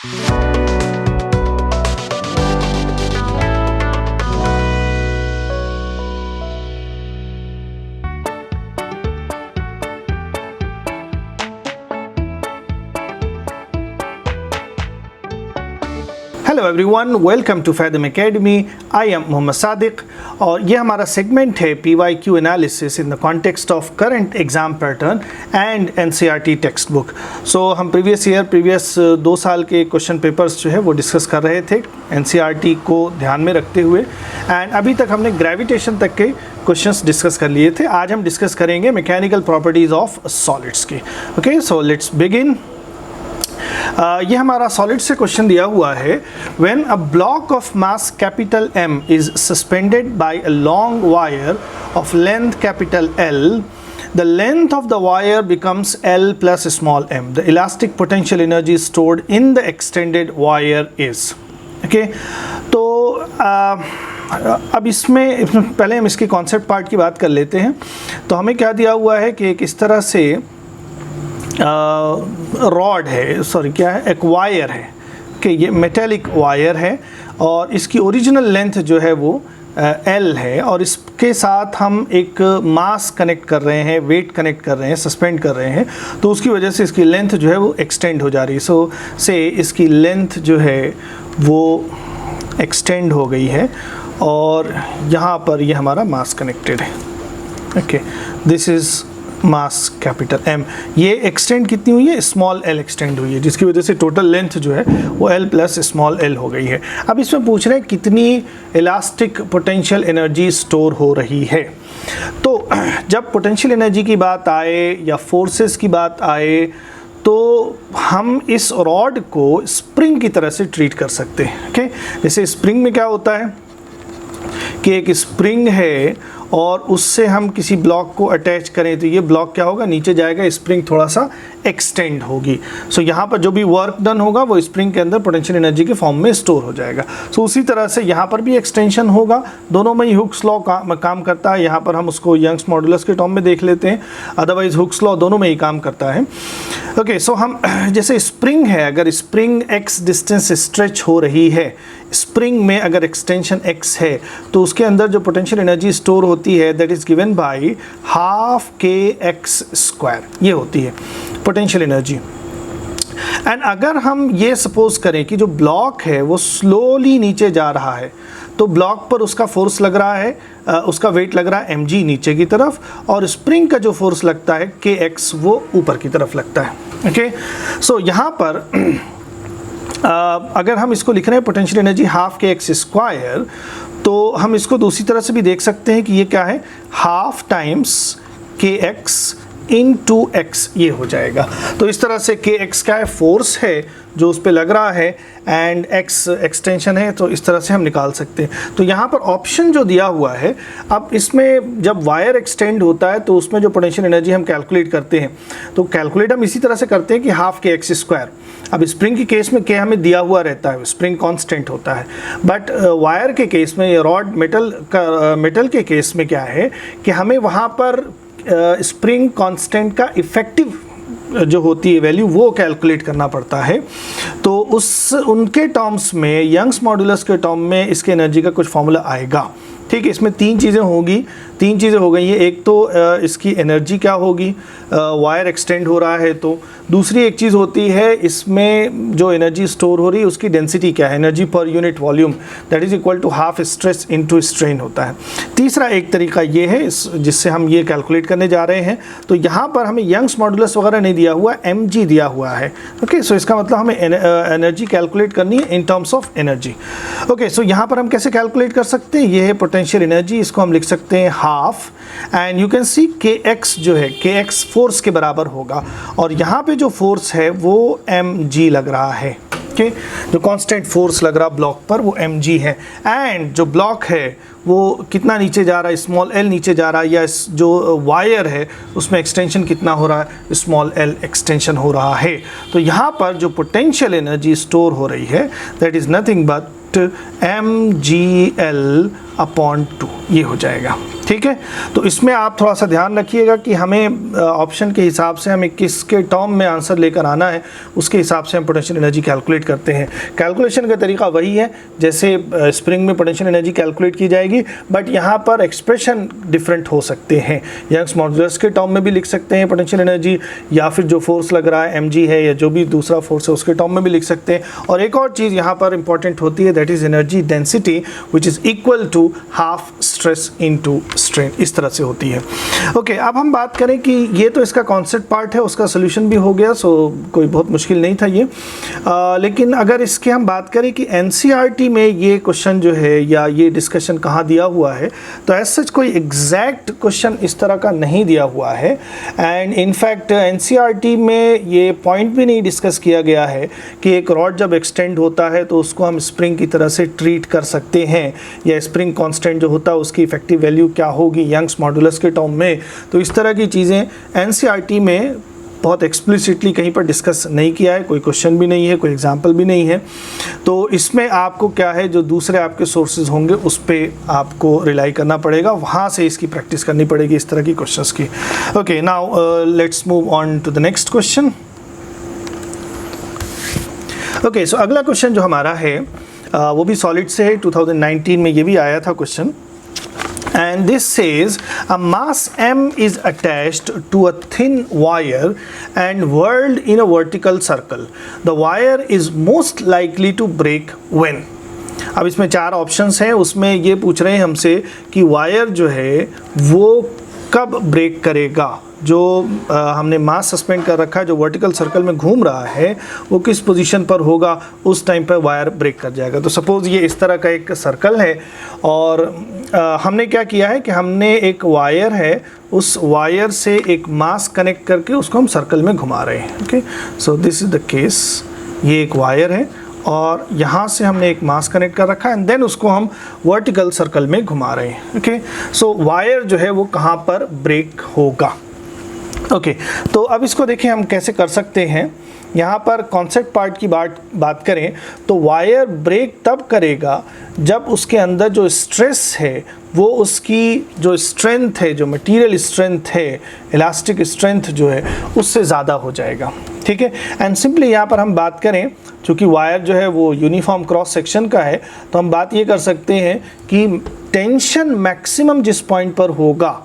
Hello everyone, welcome to Fathom academy. I am Mohammad Sadiq और ये हमारा सेगमेंट है PYQ analysis in the context of current exam pattern and NCERT textbook. So हम previous 2 साल के question papers जो है वो डिस्कस कर रहे थे NCERT को ध्यान में रखते हुए, एंड अभी तक हमने ग्रेविटेशन तक के क्वेश्चंस डिस्कस कर लिए थे। आज हम डिस्कस करेंगे मैकेनिकल प्रॉपर्टीज़ ऑफ सॉलिड्स के। Okay, so let's begin. ये हमारा सॉलिड से क्वेश्चन दिया हुआ है। When a block of mass capital M is suspended bye a long wire of length capital L, the length of the wire becomes L plus small m. The elastic potential energy stored in the extended wire is. Okay, तो अब इसमें पहले हम इसके concept part की बात कर लेते हैं। तो हमें क्या दिया हुआ है कि किस तरह से रॉड है, सॉरी क्या है, एक वायर है कि ये मेटेलिक वायर है और इसकी ओरिजिनल लेंथ जो है वो L है, और इसके साथ हम एक मास कनेक्ट कर रहे हैं, वेट कनेक्ट कर रहे हैं, सस्पेंड कर रहे हैं, तो उसकी वजह से इसकी लेंथ जो है वो एक्सटेंड हो जा रही है। सो से इसकी लेंथ जो है वो एक्सटेंड हो गई है और यहाँ पर ये हमारा मास कनेक्टेड है। Okay, this is mass capital M। ये एक्सटेंड कितनी हुई है? स्मॉल l एक्सटेंड हुई है, जिसकी वजह से टोटल लेंथ जो है वो L प्लस स्मॉल l हो गई है। अब इसमें पूछ रहे हैं कितनी इलास्टिक पोटेंशियल एनर्जी स्टोर हो रही है। तो जब पोटेंशियल एनर्जी की बात आए या फोर्सेस की बात आए तो हम इस रॉड को स्प्रिंग की तरह से ट्रीट कर सकते हैं। ओके, जैसे स्प्रिंग में क्या होता है कि एक स्प्रिंग है और उससे हम किसी ब्लॉक को अटैच करें तो ये ब्लॉक क्या होगा, नीचे जाएगा, स्प्रिंग थोड़ा सा एक्सटेंड होगी। सो यहाँ पर जो भी वर्क डन होगा वो स्प्रिंग के अंदर पोटेंशियल एनर्जी के फॉर्म में स्टोर हो जाएगा। सो उसी तरह से यहाँ पर भी एक्सटेंशन होगा। दोनों में ही हुक्स लॉ काम करता है। यहाँ पर हम उसको यंग्स मॉडुलस के टर्म में देख लेते हैं, अदरवाइज हुक्स लॉ दोनों में ही काम करता है। ओके, सो हम जैसे स्प्रिंग है, अगर स्प्रिंग x डिस्टेंस स्ट्रेच हो रही है, स्प्रिंग में अगर एक्सटेंशन x है तो उसके अंदर जो पोटेंशियल एनर्जी स्टोर होती है that is given by half kx², ये होती है पोटेंशियल एनर्जी। एंड अगर हम ये सपोज करें कि जो ब्लॉक है वो स्लोली नीचे जा रहा है तो ब्लॉक पर उसका फोर्स लग रहा है, उसका वेट लग रहा है mg नीचे की तरफ, और स्प्रिंग का जो फोर्स लगता है kx वो ऊपर की तरफ लगता है। ओके, सो यहाँ पर अगर हम इसको लिख रहे हैं पोटेंशियल एनर्जी हाफ kx², तो हम इसको दूसरी तरह से भी देख सकते हैं कि ये क्या है, half times kx into x ये हो जाएगा। तो इस तरह से kx क्या है, फोर्स है जो उस पर लग रहा है, एंड x एक्सटेंशन है, तो इस तरह से हम निकाल सकते हैं। तो यहाँ पर ऑप्शन जो दिया हुआ है, अब इसमें जब वायर एक्सटेंड होता है तो उसमें जो पोटेंशियल एनर्जी हम कैलकुलेट करते हैं तो कैलकुलेट हम इसी तरह से करते हैं कि हाफ kx²। अब स्प्रिंग के केस में क्या हमें दिया हुआ रहता है, स्प्रिंग कांस्टेंट होता है, बट वायर के केस में, रॉड मेटल के केस में क्या है कि हमें वहाँ पर स्प्रिंग कांस्टेंट का इफेक्टिव जो होती है वैल्यू वो कैलकुलेट करना पड़ता है। तो उनके टर्म्स में, यंग्स मॉडुलस के टर्म में इसके एनर्जी का कुछ फॉर्मूला आएगा। ठीक है, इसमें तीन चीज़ें हो गई हैं। एक तो इसकी एनर्जी क्या होगी, वायर एक्सटेंड हो रहा है, तो दूसरी एक चीज़ होती है इसमें जो एनर्जी स्टोर हो रही है उसकी डेंसिटी क्या है, energy per unit volume, that is equal to half stress into strain होता है। तीसरा एक तरीका ये है जिससे हम ये कैलकुलेट करने जा रहे हैं। तो यहाँ पर हमें यंग्स मॉडुलस वगैरह नहीं दिया हुआ, mg दिया हुआ है। ओके, सो इसका मतलब हमें एनर्जी कैलकुलेट करनी है in terms of energy. Okay, so यहाँ पर हम कैसे कैलकुलेट कर सकते हैं, ये है पोटेंशियल एनर्जी, इसको हम लिख सकते हैं half, and you can C kx जो है, kx फोर्स के बराबर होगा, और यहाँ पे जो फोर्स है वो mg लग रहा है। ओके, जो कांस्टेंट फोर्स लग रहा ब्लॉक पर वो mg है, एंड जो ब्लॉक है वो कितना नीचे जा रहा है, स्मॉल l नीचे जा रहा है, या जो वायर है उसमें एक्सटेंशन कितना हो रहा है, स्मॉल l एक्सटेंशन हो रहा है। तो यहाँ पर जो पोटेंशियल एनर्जी स्टोर हो रही है that is nothing but mgl 1/2 ये हो जाएगा। ठीक है, तो इसमें आप थोड़ा सा ध्यान रखिएगा कि हमें ऑप्शन के हिसाब से हमें किसके टर्म में आंसर लेकर आना है, उसके हिसाब से हम पोटेंशियल एनर्जी कैलकुलेट करते हैं। कैलकुलेशन का तरीका वही है जैसे स्प्रिंग में पोटेंशियल एनर्जी कैलकुलेट की जाएगी, बट यहाँ पर एक्सप्रेशन डिफरेंट हो सकते हैं। यंग्स मॉडुलस के टर्म में भी लिख सकते हैं पोटेंशियल एनर्जी, या फिर जो फोर्स लग रहा है mg है या जो भी दूसरा फोर्स है उसके टर्म में भी लिख सकते हैं। और एक और चीज़ यहाँ पर इंपॉर्टेंट होती है, that is energy density which is equal to half stress into strain, इस तरह से होती है। ओके, अब हम बात करें कि ये तो इसका कॉन्सेप्ट पार्ट है, उसका सोल्यूशन भी हो गया, सो कोई बहुत मुश्किल नहीं था ये। लेकिन अगर इसके हम बात करें कि एनसीईआरटी में ये क्वेश्चन जो है या ये डिस्कशन कहाँ दिया हुआ है, तो एज सच कोई एग्जैक्ट क्वेश्चन इस तरह का नहीं दिया हुआ है। एंड इनफैक्ट एनसीईआरटी में ये पॉइंट भी नहीं डिस्कस किया गया है कि एक रॉड जब एक्सटेंड होता है तो उसको हम स्प्रिंग की तरह से ट्रीट कर सकते हैं, या स्प्रिंग कांस्टेंट जो होता है उसकी इफेक्टिव वैल्यू क्या होगी यंग्स मॉडुलस के टर्म में। तो इस तरह की चीज़ें एनसीईआरटी में बहुत एक्सप्लिसिटली कहीं पर डिस्कस नहीं किया है, कोई क्वेश्चन भी नहीं है, कोई एग्जाम्पल भी नहीं है। तो इसमें आपको क्या है, जो दूसरे आपके सोर्सेज होंगे उस पर आपको रिलाई करना पड़ेगा, वहाँ से इसकी प्रैक्टिस करनी पड़ेगी इस तरह की क्वेश्चंस की। Okay, now let's move on to the next question. Okay, so अगला क्वेश्चन जो हमारा है वो भी सॉलिड से है, 2019 में ये भी आया था question. And this says a mass m is attached to a thin wire and whirled in a vertical circle. The wire is most likely to break when. अब इसमें 4 ऑप्शंस हैं, उसमें ये पूछ रहे हैं हमसे कि वायर जो है वो कब ब्रेक करेगा। जो हमने मास सस्पेंड कर रखा है, जो वर्टिकल सर्कल में घूम रहा है, वो किस पोजीशन पर होगा, उस टाइम पर वायर ब्रेक कर जाएगा। तो सपोज़ ये इस तरह का एक सर्कल है और हमने क्या किया है कि हमने एक वायर है, उस वायर से एक मास कनेक्ट करके उसको हम सर्कल में घुमा रहे हैं। Okay, so this is the case, ये एक वायर है और यहाँ से हमने एक मास कनेक्ट कर रखा है एंड देन उसको हम वर्टिकल सर्कल में घुमा रहे हैं। ओके, सो वायर जो है वो कहाँ पर ब्रेक होगा। ओके, तो अब इसको देखें हम कैसे कर सकते हैं। यहाँ पर कॉन्सेप्ट पार्ट की बात करें तो वायर ब्रेक तब करेगा जब उसके अंदर जो स्ट्रेस है वो उसकी जो स्ट्रेंथ है, जो मटेरियल स्ट्रेंथ है, इलास्टिक स्ट्रेंथ जो है उससे ज़्यादा हो जाएगा। ठीक है, एंड सिंपली यहाँ पर हम बात करें, चूँकि वायर जो है वो यूनिफॉर्म क्रॉस सेक्शन का है, तो हम बात ये कर सकते हैं कि टेंशन मैक्सिमम जिस पॉइंट पर होगा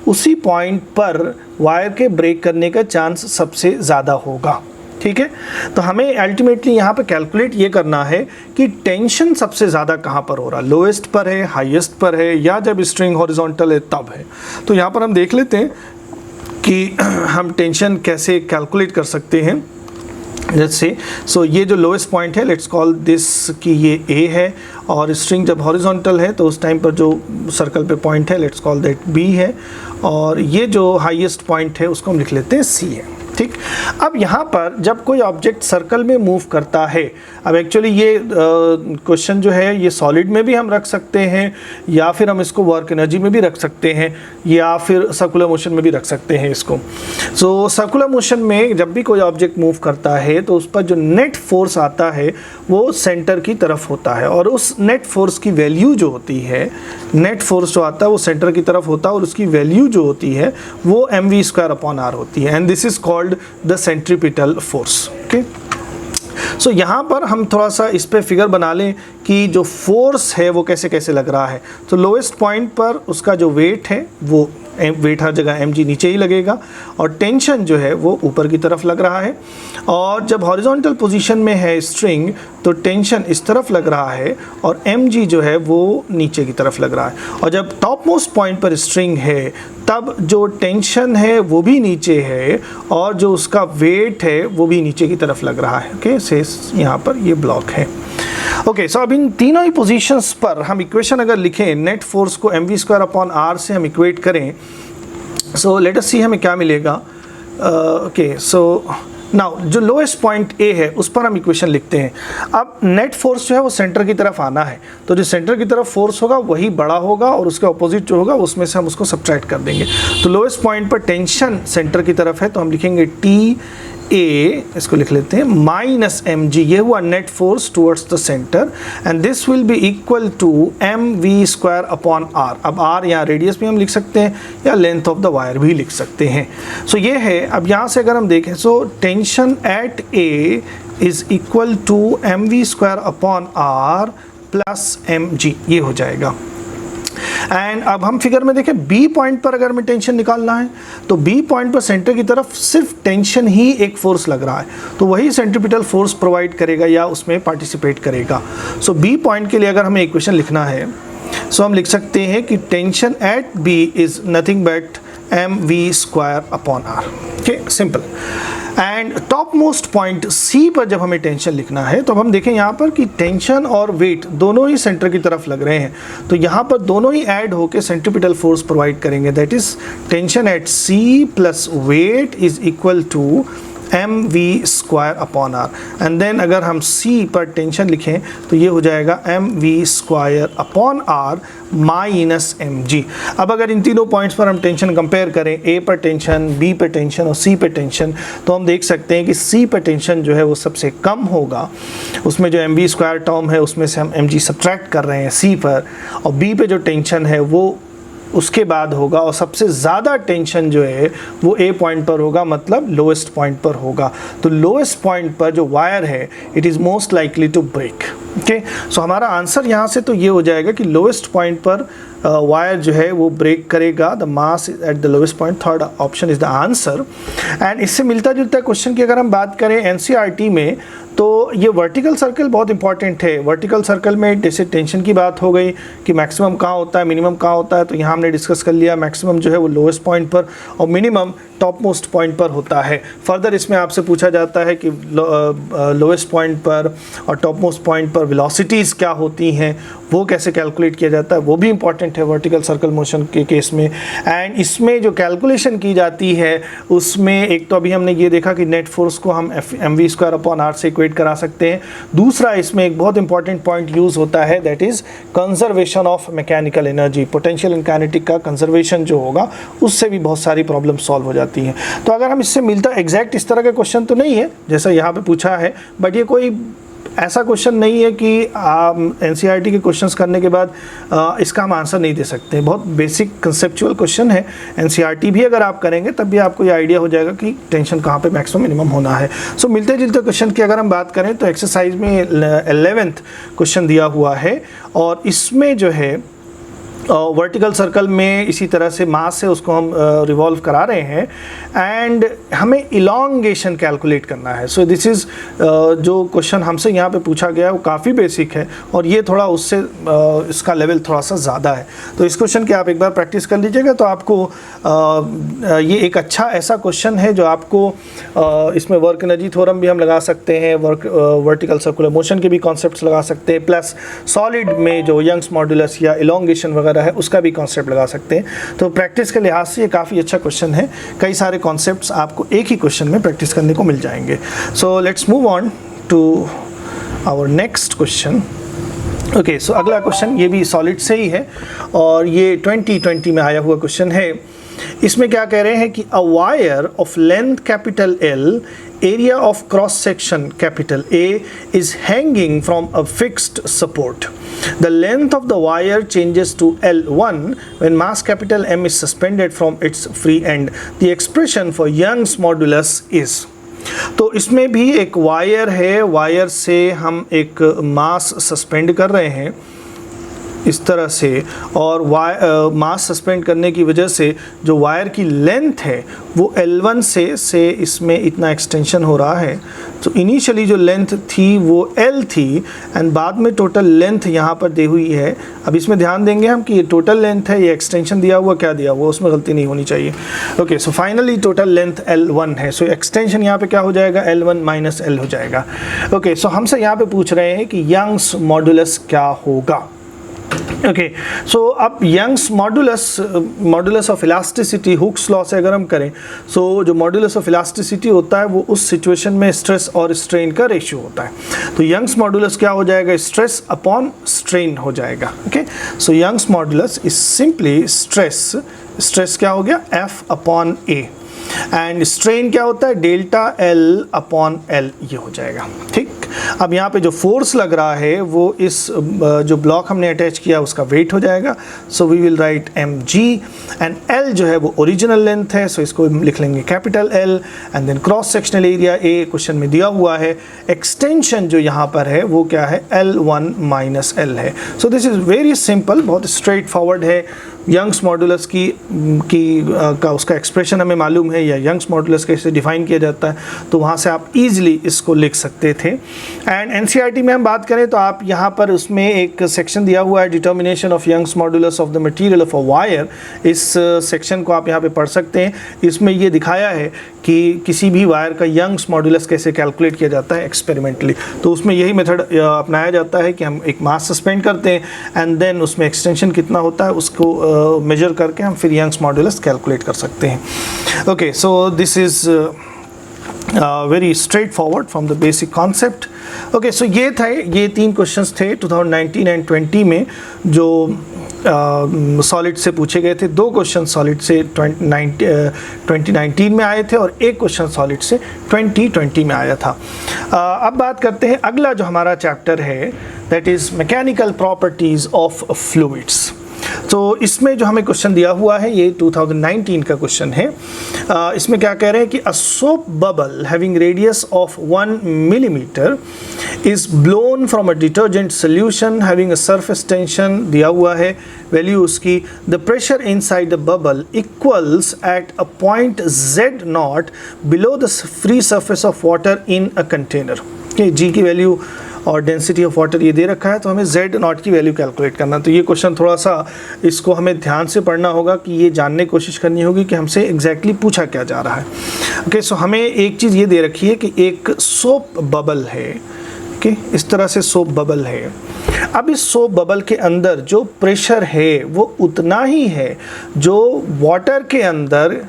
उसी पॉइंट पर वायर के ब्रेक करने का चांस सबसे ज़्यादा होगा। ठीक है, तो हमें अल्टीमेटली यहाँ पे कैलकुलेट ये करना है कि टेंशन सबसे ज़्यादा कहाँ पर हो रहा है, लोएस्ट पर है, हाईएस्ट पर है, या जब स्ट्रिंग हॉरिजॉन्टल है तब है। तो यहाँ पर हम देख लेते हैं कि हम टेंशन कैसे कैलकुलेट कर सकते हैं। लेट्स से, सो ये जो लोएस्ट पॉइंट है, लेट्स कॉल दिस कि ये A है, और स्ट्रिंग जब हॉरिजॉन्टल है तो उस टाइम पर जो सर्कल पे पॉइंट है लेट्स कॉल दैट B है, और ये जो हाईएस्ट पॉइंट है उसको हम लिख लेते हैं C है। ठीक, अब यहाँ पर जब कोई ऑब्जेक्ट सर्कल में मूव करता है, अब एक्चुअली ये क्वेश्चन जो है ये सॉलिड में भी हम रख सकते हैं, या फिर हम इसको वर्क एनर्जी में भी रख सकते हैं, या फिर सर्कुलर मोशन में भी रख सकते हैं इसको। सो सर्कुलर मोशन में जब भी कोई ऑब्जेक्ट मूव करता है तो उस पर जो नेट फोर्स आता है वो सेंटर की तरफ होता है, और उस नेट फोर्स की वैल्यू जो होती है, नेट फोर्स जो आता है वो सेंटर की तरफ होता है, और उसकी वैल्यू जो होती है वो mv²/r होती है, and this is called the centripetal force. Okay, so यहाँ पर हम थोड़ा सा इस पे फिगर बना लें कि जो फोर्स है वो कैसे कैसे लग रहा है। तो लोएस्ट पॉइंट पर उसका जो वेट है वो वेट हर जगह mg नीचे ही लगेगा, और टेंशन जो है वो ऊपर की तरफ लग रहा है, और जब हॉरिजॉन्टल पोजीशन में है स्ट्रिंग तो टेंशन इस तरफ लग रहा है और mg जो है वो नीचे की तरफ लग रहा है, और जब टॉप मोस्ट पॉइंट पर स्ट्रिंग है तब जो टेंशन है वो भी नीचे है और जो उसका वेट है वो भी नीचे की तरफ लग रहा है। ओके, से यहाँ पर ये ब्लॉक है। ओके, सो अब इन तीनों ही पोजीशंस पर हम इक्वेशन अगर लिखें, नेट फोर्स को mv²/r से हम इक्वेट करें, सो लेट अस सी हमें क्या मिलेगा। ओके, सो नाउ जो लोएस्ट पॉइंट A है उस पर हम इक्वेशन लिखते हैं। अब नेट फोर्स जो है वो सेंटर की तरफ आना है, तो जो सेंटर की तरफ फोर्स होगा वही बड़ा होगा, और उसके अपोजिट जो होगा उसमें से हम उसको सब्ट्रैक्ट कर देंगे। तो लोएस्ट पॉइंट पर टेंशन सेंटर की तरफ है, तो हम लिखेंगे T ए, इसको लिख लेते हैं, माइनस एम जी, ये हुआ net force towards the centre, and this will be equal to M V square upon R. अब आर यहाँ रेडियस भी हम लिख सकते हैं या लेंथ ऑफ द वायर भी लिख सकते हैं। सो ये है। अब यहाँ से अगर हम देखें, so tension at A is equal to M V square upon R plus M G, ये हो जाएगा। एंड अब हम फिगर में देखें, बी पॉइंट पर अगर हमें टेंशन निकालना है तो बी पॉइंट पर सेंटर की तरफ सिर्फ टेंशन ही एक फोर्स लग रहा है, तो वही सेंट्रीपिटल फोर्स प्रोवाइड करेगा या उसमें पार्टिसिपेट करेगा। सो बी पॉइंट के लिए अगर हमें इक्वेशन लिखना है, सो हम लिख सकते हैं कि tension at B is nothing but M V square upon R. Okay, simple. And top most point C पर जब हमें टेंशन लिखना है तो अब हम देखें यहाँ पर कि टेंशन और वेट दोनों ही सेंटर की तरफ लग रहे हैं, तो यहाँ पर दोनों ही ऐड होकर सेंट्रीपिटल फोर्स प्रोवाइड करेंगे। That is tension at C plus weight is equal to M V square upon R. And then अगर हम सी पर टेंशन लिखें तो ये हो जाएगा M V square upon R minus M G. अब अगर इन तीनों पॉइंट्स पर हम टेंशन कंपेयर करें, ए पर टेंशन, बी पर टेंशन और सी पर टेंशन, तो हम देख सकते हैं कि सी पर टेंशन जो है वो सबसे कम होगा। उसमें जो एम वी स्क्वायर टर्म है उसमें से हम एम जी सब्ट्रैक्ट कर रहे हैं सी पर, और बी पे जो टेंशन है वो उसके बाद होगा, और सबसे ज़्यादा टेंशन जो है वो ए पॉइंट पर होगा, मतलब लोएस्ट पॉइंट पर होगा। तो लोएस्ट पॉइंट पर जो वायर है it is most likely to break. Okay, so हमारा आंसर यहाँ से तो ये हो जाएगा कि लोएस्ट पॉइंट पर वायर जो है वो ब्रेक करेगा, the mass at the lowest point, third option is the answer. And इससे मिलता जुलता क्वेश्चन की अगर हम बात करें एनसीईआरटी में, तो ये वर्टिकल सर्कल बहुत इंपॉर्टेंट है। वर्टिकल सर्कल में जैसे टेंशन की बात हो गई कि मैक्सिमम कहाँ होता है, मिनिमम कहाँ होता है, तो यहाँ हमने डिस्कस कर लिया। मैक्सिमम जो है वो लोएस्ट पॉइंट पर और मिनिमम टॉप मोस्ट पॉइंट पर होता है। फर्दर इसमें आपसे पूछा जाता है कि लोएस्ट पॉइंट पर और टॉप मोस्ट पॉइंट पर वेलोसिटीज़ क्या होती हैं, वो कैसे कैलकुलेट किया जाता है, वो भी इंपॉर्टेंट है वर्टिकल सर्कल मोशन के केस में। एंड इसमें जो कैलकुलेशन की जाती है उसमें एक तो अभी हमने ये देखा कि नेट फोर्स को हम M V square upon R से इक्वेट करा सकते हैं। दूसरा इसमें एक बहुत इंपॉर्टेंट पॉइंट यूज़ होता है, that is conservation of mechanical energy. Potential and kinetic का कंजर्वेशन जो होगा उससे भी बहुत सारी प्रॉब्लम सॉल्व हो जाती हैं। तो अगर हम इससे मिलता एग्जैक्ट इस तरह का क्वेश्चन तो नहीं है जैसा यहाँ पे पूछा है, बट ये कोई ऐसा क्वेश्चन नहीं है कि एनसीईआरटी के क्वेश्चंस करने के बाद इसका हम आंसर नहीं दे सकते। बहुत बेसिक कंसेप्चुअल क्वेश्चन है। एनसीईआरटी भी अगर आप करेंगे तब भी आपको ये आइडिया हो जाएगा कि टेंशन कहाँ पे मैक्सिमम मिनिमम होना है। सो मिलते जुलते क्वेश्चन की अगर हम बात करें तो एक्सरसाइज में 11th क्वेश्चन दिया हुआ है, और इसमें जो है वर्टिकल सर्कल में इसी तरह से मास है उसको हम रिवॉल्व करा रहे हैं, एंड हमें इलॉन्गेशन कैलकुलेट करना है। सो दिस इज़ जो क्वेश्चन हमसे यहाँ पे पूछा गया है वो काफ़ी बेसिक है, और ये थोड़ा उससे इसका लेवल थोड़ा सा ज़्यादा है। तो इस क्वेश्चन की आप एक बार प्रैक्टिस कर लीजिएगा तो आपको ये एक अच्छा ऐसा क्वेश्चन है जो आपको इसमें वर्क एनर्जी थ्योरम भी हम लगा सकते हैं, वर्टिकल सर्कुलर मोशन के भी कॉन्सेप्ट्स लगा सकते हैं, प्लस सॉलिड में जो यंग्स मॉड्यूलस या इलॉन्गेशन वगैरह है उसका भी कॉन्सेप्ट लगा सकते हैं। तो प्रैक्टिस के लिहाज से ये काफ़ी अच्छा क्वेश्चन है। कई सारे कॉन्सेप्ट्स आपको एक ही क्वेश्चन में प्रैक्टिस करने को मिल जाएंगे। So let's move on to our next question. Okay, so अगला क्वेश्चन ये भी सॉलिड से ही है, और ये 2020 में आया हुआ क्वेश्चन है। इसमें क्या कह रहे हैं कि a wire of length capital L, area of cross section capital A is hanging from a fixed support. The length of the wire changes to L1 when mass capital M is suspended from its free end. The expression for Young's modulus is. तो इसमें भी एक wire है, wire से हम एक मास suspend कर रहे हैं इस तरह से, और मास सस्पेंड करने की वजह से जो वायर की लेंथ है वो L1 से इसमें इतना एक्सटेंशन हो रहा है। तो इनिशियली जो लेंथ थी वो L थी, एंड बाद में टोटल लेंथ यहाँ पर दी हुई है। अब इसमें ध्यान देंगे हम कि ये टोटल लेंथ है, ये एक्सटेंशन दिया हुआ क्या दिया हुआ, उसमें गलती नहीं होनी चाहिए। Okay, so finally total length L1 है, सो एक्सटेंशन यहाँ पे क्या हो जाएगा, L1 माइनस L हो जाएगा। ओके, सो हमसे यहाँ पे पूछ रहे हैं कि यंग्स मॉडुलस क्या होगा। ओके, सो अब Young's modulus of elasticity Hooke's law से अगर हम करें, सो जो मॉडुलस ऑफ इलास्टिसिटी होता है वो उस सिचुएशन में स्ट्रेस और स्ट्रेन का रेशियो होता है। तो यंग्स मॉडुलस क्या हो जाएगा, स्ट्रेस अपॉन स्ट्रेन हो जाएगा। Okay, so Young's modulus is simply stress क्या हो गया, F upon A। And strain क्या होता है, डेल्टा एल अपॉन एल ये हो जाएगा। ठीक, अब यहाँ पे जो फोर्स लग रहा है वो इस जो ब्लॉक हमने अटैच किया उसका वेट हो जाएगा। So we will write mg and l जो है वो ओरिजिनल लेंथ है, सो इसको लिख लेंगे capital L। And then cross sectional area A question में दिया हुआ है, एक्सटेंशन जो यहाँ पर है वो क्या है, L1 माइनस L है। सो दिस इज़ वेरी सिंपल, बहुत स्ट्रेट फॉरवर्ड है। यंग्स मॉडुलस का उसका एक्सप्रेशन हमें मालूम है, या यंग्स मॉडुलस कैसे डिफाइन किया जाता है, तो वहाँ से आप इजीली इसको लिख सकते थे। एंड एनसीईआरटी में हम बात करें तो आप यहाँ पर उसमें एक सेक्शन दिया हुआ है, determination of Young's modulus of the material of a wire. इस सेक्शन को आप यहाँ पे पढ़ सकते हैं। इसमें ये दिखाया है कि किसी भी वायर का यंग्स मॉडुलस कैसे कैलकुलेट किया जाता है एक्सपेरिमेंटली। तो उसमें यही मेथड अपनाया जाता है कि हम एक मास सस्पेंड करते हैं एंड देन उसमें एक्सटेंशन कितना होता है उसको मेजर करके हम फिर यंग्स मॉडुलस कैलकुलेट कर सकते हैं। Okay, so this is very straightforward from the basic concept. Okay, so ये 3 क्वेश्चंस थे 2019 एंड 20 में जो सॉलिड से पूछे गए थे। 2 क्वेश्चन सॉलिड से 2019 में आए थे और 1 क्वेश्चन सॉलिड से 2020 में आया था। अब बात करते हैं अगला जो हमारा चैप्टर है, that is mechanical properties of fluids. तो इसमें जो हमें क्वेश्चन दिया हुआ है ये 2019 का क्वेश्चन है। इसमें क्या कह रहे हैं कि a soap bubble having radius of 1 millimetre is blown from a detergent solution having a surface tension दिया हुआ है, वैल्यू उसकी, the pressure inside the bubble equals at a point Z0 below the free surface of water in a container. G की value और density of water ये दे रखा है, तो हमें Z0 की वैल्यू कैलकुलेट करना। तो ये क्वेश्चन थोड़ा सा इसको हमें ध्यान से पढ़ना होगा कि ये जानने की कोशिश करनी होगी कि हमसे एग्जैक्टली पूछा क्या जा रहा है। ओके, सो हमें एक चीज़ ये दे रखी है कि एक सोप बबल है। ओके, इस तरह से सोप बबल है। अब इस सोप बबल के अंदर जो प्रेशर है वो उतना ही है जो वाटर के अंदर,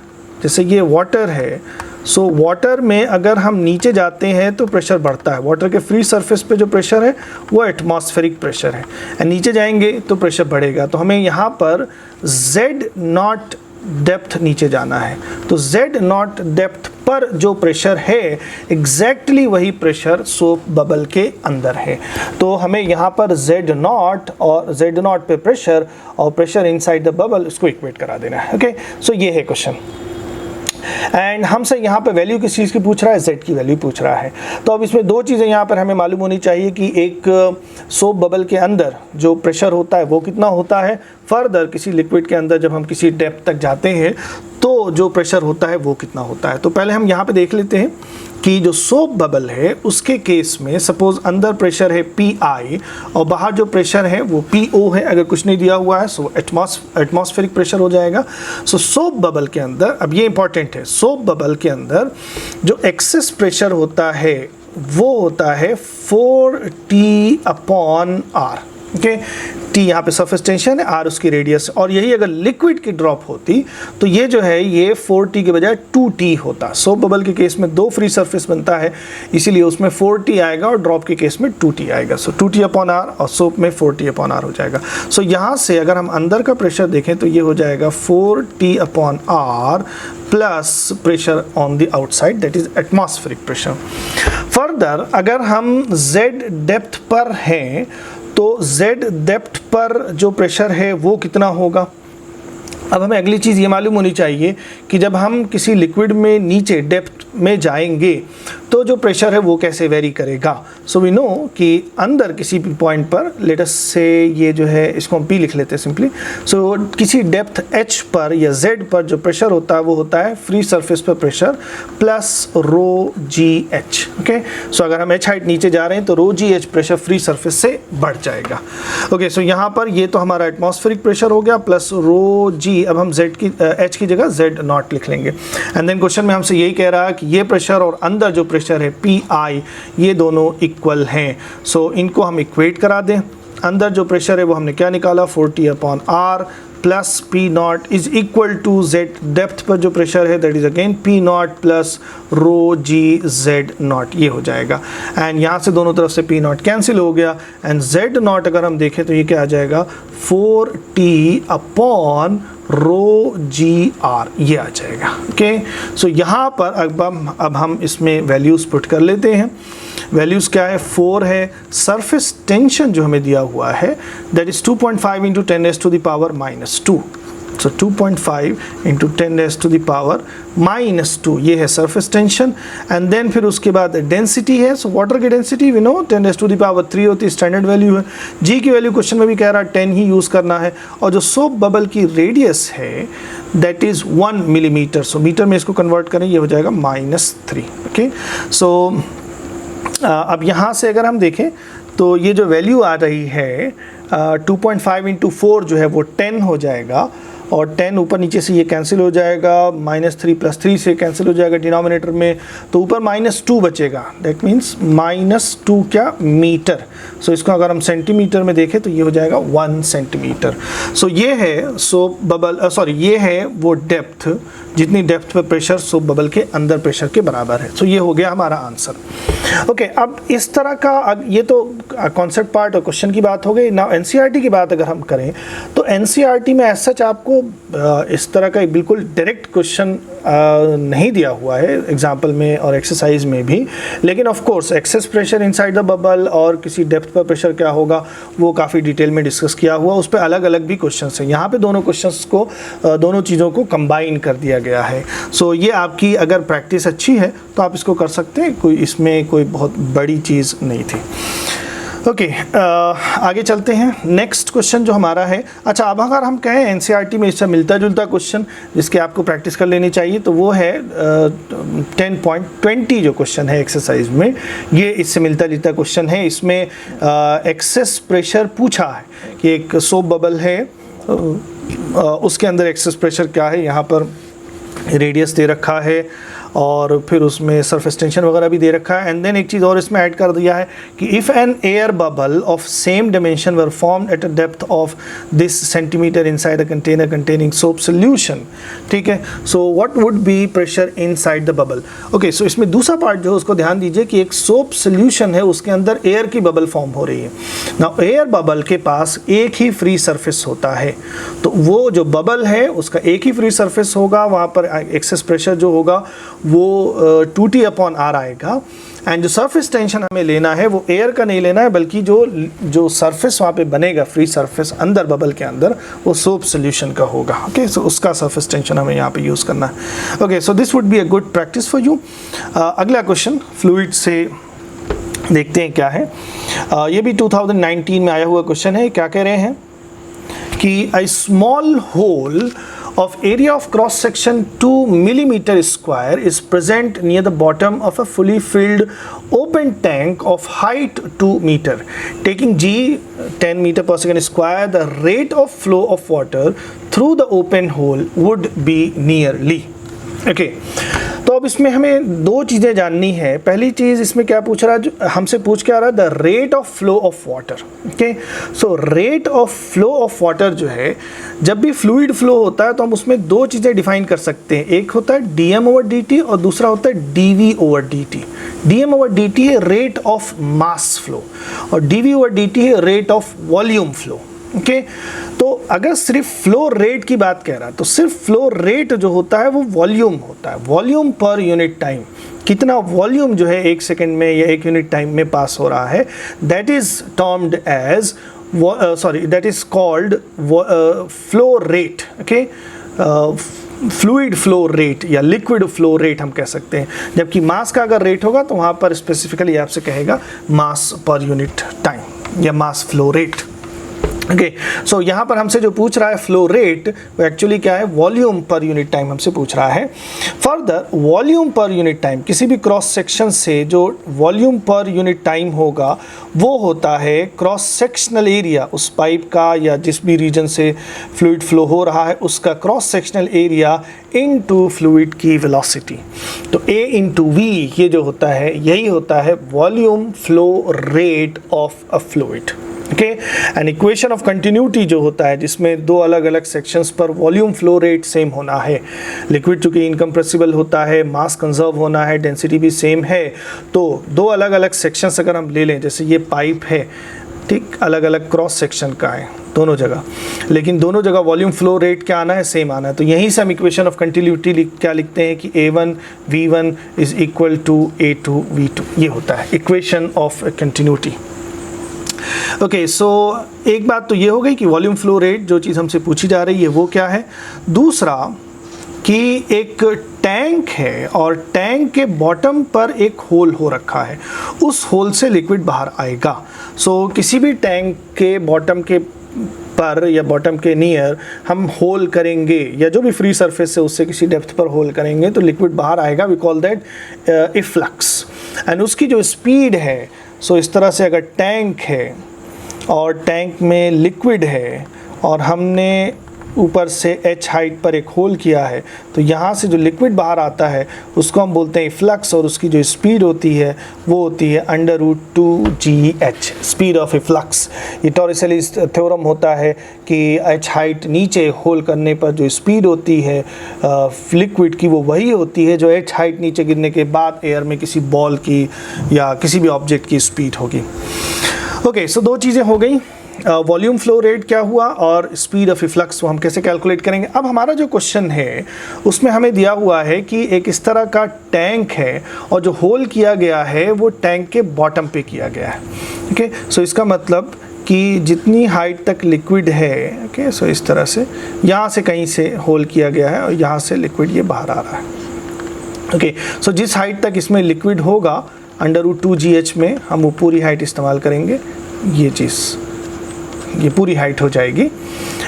जैसे ये वाटर है, सो वाटर में अगर हम नीचे जाते हैं तो प्रेशर बढ़ता है। वाटर के फ्री सरफेस पे जो प्रेशर है वो एटमॉस्फेरिक प्रेशर है, एंड नीचे जाएंगे तो प्रेशर बढ़ेगा। तो हमें यहाँ पर Z0 डेप्थ नीचे जाना है, तो Z0 डेप्थ पर जो प्रेशर है एग्जैक्टली वही प्रेशर सोप बबल के अंदर है। तो हमें यहाँ पर Z0 और Z0 पे प्रेशर और प्रेशर इनसाइड द बबल इसको इक्वेट करा देना है। ओके, सो ये है क्वेश्चन। एंड हमसे यहाँ पे वैल्यू किस चीज़ की पूछ रहा है, Z की वैल्यू पूछ रहा है। तो अब इसमें 2 चीज़ें यहाँ पर हमें मालूम होनी चाहिए कि एक सोप बबल के अंदर जो प्रेशर होता है वो कितना होता है, फर्दर किसी लिक्विड के अंदर जब हम किसी डेप्थ तक जाते हैं तो जो प्रेशर होता है वो कितना होता है। तो पहले हम यहाँ पे देख लेते हैं कि जो सोप बबल है उसके केस में सपोज अंदर प्रेशर है PI और बाहर जो प्रेशर है वो PO है। अगर कुछ नहीं दिया हुआ है सो एटमॉस्फेरिक प्रेशर हो जाएगा। सो सोप बबल के अंदर, अब ये इंपॉर्टेंट है, सोप बबल के अंदर जो एक्सेस प्रेशर होता है वो होता है 4T/R। ओके, T यहाँ पे सरफेस टेंशन है, R उसकी रेडियस, और यही अगर लिक्विड की ड्रॉप होती तो ये जो है ये 4T के बजाय 2T होता। सोप बबल के केस में 2 फ्री सरफेस बनता है, इसीलिए उसमें 4T आएगा और ड्रॉप के केस में 2T आएगा। सो 2T/R और सोप में 4T/R हो जाएगा। सो यहाँ से अगर हम अंदर का प्रेशर देखें तो ये हो जाएगा 4T/R plus pressure on the outside, that is atmospheric pressure. Further अगर हम Z डेप्थ पर हैं तो Z डेप्थ पर जो प्रेशर है वो कितना होगा। अब हमें अगली चीज़ ये मालूम होनी चाहिए कि जब हम किसी लिक्विड में नीचे डेप्थ में जाएंगे तो जो प्रेशर है वो कैसे वेरी करेगा। सो वी नो कि अंदर किसी भी पॉइंट पर, लेट अस से ये जो है इसको हम P लिख लेते हैं सिंपली। सो किसी डेप्थ H पर या Z पर जो प्रेशर होता है वो होता है फ्री सरफेस पर pressure plus ρGH। Okay, so अगर हम H हाइट नीचे जा रहे हैं तो ρGH प्रेशर फ्री सरफेस से बढ़ जाएगा। ओके, सो यहाँ पर ये तो हमारा एटमॉस्फेरिक प्रेशर हो गया प्लस ρG, अब हम H की जगह Z0 लिख लेंगे। एंड देन क्वेश्चन में हमसे यही कह रहा है कि ये प्रेशर और अंदर जो प्रेशर है PI ये दोनों इक्वल हैं। सो इनको हम इक्वेट करा दें। अंदर जो प्रेशर है वो हमने क्या निकाला, 4T/R plus P0 is equal to Z depth पर जो प्रेशर है that is again P0 plus ρGZ0, ये हो जाएगा। एंड यहाँ से दोनों तरफ से P0 कैंसिल हो गया एंड Z0 अगर हम देखें तो ये क्या आ जाएगा 4T/√G रो जी आर, ये आ जाएगा। ओके, सो यहाँ पर अब हम इसमें वैल्यूज़ पुट कर लेते हैं। वैल्यूज़ क्या है, 4 है। सरफेस टेंशन जो हमें दिया हुआ है that is 2.5 into 10⁻⁻²। So 2.5 into 10⁻⁻², ये है सरफेस टेंशन। एंड देन फिर उसके बाद डेंसिटी है। सो वाटर की डेंसिटी वी नो 10⁻³ होती है, स्टैंडर्ड वैल्यू है। जी की वैल्यू क्वेश्चन में भी कह रहा है 10 ही यूज़ करना है। और जो सोप बबल की रेडियस है that is 1 millimetre. So metre में इसको कन्वर्ट करें, ये हो जाएगा -3। ओके, सो अब यहाँ से अगर हम देखें तो ये जो वैल्यू आ रही है 2.5 इंटू 4 जो है वो 10 हो जाएगा, और 10 ऊपर नीचे से ये कैंसिल हो जाएगा, -3 + 3 से कैंसिल हो जाएगा डिनोमिनेटर में, तो ऊपर -2 बचेगा। दैट मीन्स -2 क्या, मीटर। सो इसको अगर हम सेंटीमीटर में देखें तो ये हो जाएगा 1 सेंटीमीटर। सो ये है सोप बबल, सॉरी ये है वो डेप्थ, जितनी डेप्थ पे प्रेशर सोप बबल के अंदर प्रेशर के बराबर है। सो ये हो गया हमारा आंसर। ओके, अब इस तरह का, अब ये तो कॉन्सेप्ट पार्ट और क्वेश्चन की बात हो गई। नाउ एनसीईआरटी की बात अगर हम करें तो एनसीईआरटी में ऐसा आपको इस तरह का बिल्कुल डायरेक्ट क्वेश्चन नहीं दिया हुआ है एग्जाम्पल में और एक्सरसाइज में भी, लेकिन of course excess pressure inside the bubble और किसी डेप्थ पर प्रेशर क्या होगा वो काफ़ी डिटेल में डिस्कस किया हुआ, उस पर अलग अलग भी क्वेश्चंस हैं। यहाँ पे दोनों क्वेश्चंस को, दोनों चीज़ों को कंबाइन कर दिया गया है। सो ये आपकी अगर प्रैक्टिस अच्छी है तो आप इसको कर सकते हैं, कोई इसमें कोई बहुत बड़ी चीज़ नहीं थी। ओके, आगे चलते हैं। नेक्स्ट क्वेश्चन जो हमारा है, अच्छा अब अगर हम कहें एनसीईआरटी में इससे मिलता जुलता क्वेश्चन जिसके आपको प्रैक्टिस कर लेनी चाहिए तो वो है 10.20 जो क्वेश्चन है एक्सरसाइज में, ये इससे मिलता जुलता क्वेश्चन है। इसमें एक्सेस प्रेशर पूछा है कि एक सोप बबल है, उसके अंदर एक्सेस प्रेशर क्या है, यहाँ पर रेडियस दे रखा है और फिर उसमें सरफेस टेंशन वगैरह भी दे रखा है। एंड देन एक चीज़ और इसमें ऐड कर दिया है कि if an air bubble of same dimension were formed at a depth of this centimetre inside a container containing soap solution, ठीक है, so what would be pressure inside the bubble. Okay, so इसमें दूसरा part जो है उसको ध्यान दीजिए कि एक सोप सोल्यूशन है, उसके अंदर एयर की बबल फॉर्म हो रही है। नाउ एयर बबल के पास एक ही फ्री सरफेस होता है, तो वो जो बबल है उसका एक ही फ्री सरफेस होगा, वहाँ पर एक्सेस प्रेशर जो होगा वो 2T/R आएगा। एंड जो सरफेस टेंशन हमें लेना है वो एयर का नहीं लेना है, बल्कि जो सरफेस वहाँ पे बनेगा, फ्री सरफेस अंदर बबल के अंदर, वो सोप सोल्यूशन का होगा। ओके, सो उसका सरफेस टेंशन हमें यहाँ पे यूज़ करना है। Okay, so this would be a good practice for you. अगला क्वेश्चन फ्लूइड से देखते हैं क्या है। ये भी 2019 में आया हुआ क्वेश्चन है। क्या कह रहे हैं कि a small hole of area of cross section 2 millimeter square is present near the bottom of a fully filled open tank of height 2 meter. Taking G 10 meter per second square, the rate of flow of water through the open hole would be nearly. Okay. तो अब इसमें हमें दो चीज़ें जाननी है। पहली चीज़ इसमें क्या पूछ रहा है, जो हमसे पूछ के आ रहा है the rate of flow of water. Okay, so rate of flow of water जो है, जब भी फ्लूइड फ्लो होता है तो हम उसमें दो चीज़ें डिफाइन कर सकते हैं। एक होता है dm/dt और दूसरा होता है dv/dt। dm/dt है रेट ऑफ मास फ्लो और dv/dt है rate of volume flow. Okay, तो अगर सिर्फ फ्लो रेट की बात कह रहा है तो सिर्फ फ्लो रेट जो होता है वो वॉल्यूम होता है, वॉल्यूम पर यूनिट टाइम, कितना वॉल्यूम जो है 1 सेकेंड में या 1 यूनिट टाइम में पास हो रहा है, that is termed as that is called flow rate. Okay, fluid flow rate या लिक्विड फ्लो रेट हम कह सकते हैं। जबकि मास का अगर रेट होगा तो वहाँ पर स्पेसिफिकली आपसे कहेगा मास पर यूनिट टाइम या mass flow rate. Okay, so यहाँ पर हमसे जो पूछ रहा है फ्लो रेट, वो एक्चुअली क्या है, वॉल्यूम पर यूनिट टाइम हमसे पूछ रहा है। Further volume per unit time, किसी भी क्रॉस सेक्शन से जो वॉल्यूम पर यूनिट टाइम होगा वो होता है क्रॉस सेक्शनल एरिया, उस पाइप का या जिस भी रीजन से फ्लूइड फ्लो हो रहा है उसका cross sectional area into fluid की वेलोसिटी। तो A इंटू V ये जो होता है यही होता है volume flow rate of a fluid. Okay, and equation of continuity जो होता है जिसमें दो अलग अलग सेक्शंस पर वॉल्यूम फ्लो रेट सेम होना है, लिक्विड चूँकि इनकम्प्रेसिबल होता है, मास कंजर्व होना है, डेंसिटी भी सेम है, तो दो अलग अलग सेक्शंस अगर हम ले लें, जैसे ये पाइप है, ठीक, अलग अलग क्रॉस सेक्शन का है, दोनों जगह, लेकिन दोनों जगह वॉल्यूम फ्लो रेट क्या आना है, सेम आना है। तो यहीं से हम इक्वेशन ऑफ कंटिन्यूटी क्या लिखते हैं कि A1 V1 is equal to A2 V2, ये होता है इक्वेशन ऑफ कंटिन्यूटी। ओके, सो एक बात तो ये हो गई कि वॉल्यूम फ्लो रेट जो चीज़ हमसे पूछी जा रही है वो क्या है। दूसरा कि एक टैंक है और टैंक के बॉटम पर एक होल हो रखा है, उस होल से लिक्विड बाहर आएगा। सो किसी भी टैंक के बॉटम के पर या बॉटम के नियर हम होल करेंगे या जो भी फ्री सरफेस है उससे किसी डेप्थ पर होल करेंगे तो लिक्विड बाहर आएगा। We call that efflux. And उसकी जो स्पीड है, सो इस तरह से अगर टैंक है और टैंक में लिक्विड है और हमने ऊपर से h हाइट पर एक होल किया है, तो यहाँ से जो लिक्विड बाहर आता है उसको हम बोलते हैं फ्लक्स, और उसकी जो स्पीड होती है वो होती है √2gh, speed of a flux. ये टॉरिसेलीज थ्योरम होता है कि h हाइट नीचे होल करने पर जो स्पीड होती है लिक्विड की वो वही होती है जो h हाइट नीचे गिरने के बाद एयर में किसी बॉल की या किसी भी ऑब्जेक्ट की स्पीड होगी। ओके, सो दो चीज़ें हो गई, वॉल्यूम फ्लो रेट क्या हुआ और स्पीड ऑफ फ्लक्स वो हम कैसे कैलकुलेट करेंगे। अब हमारा जो क्वेश्चन है उसमें हमें दिया हुआ है कि एक इस तरह का टैंक है और जो होल किया गया है वो टैंक के बॉटम पे किया गया है। ओके, सो इसका मतलब कि जितनी हाइट तक लिक्विड है, ओके, सो इस तरह से यहाँ से कहीं से होल किया गया है और यहाँ से लिक्विड ये बाहर आ रहा है। ओके, सो जिस हाइट तक इसमें लिक्विड होगा √2gh में हम वो पूरी हाइट इस्तेमाल करेंगे, ये चीज़ ये पूरी हाइट हो जाएगी।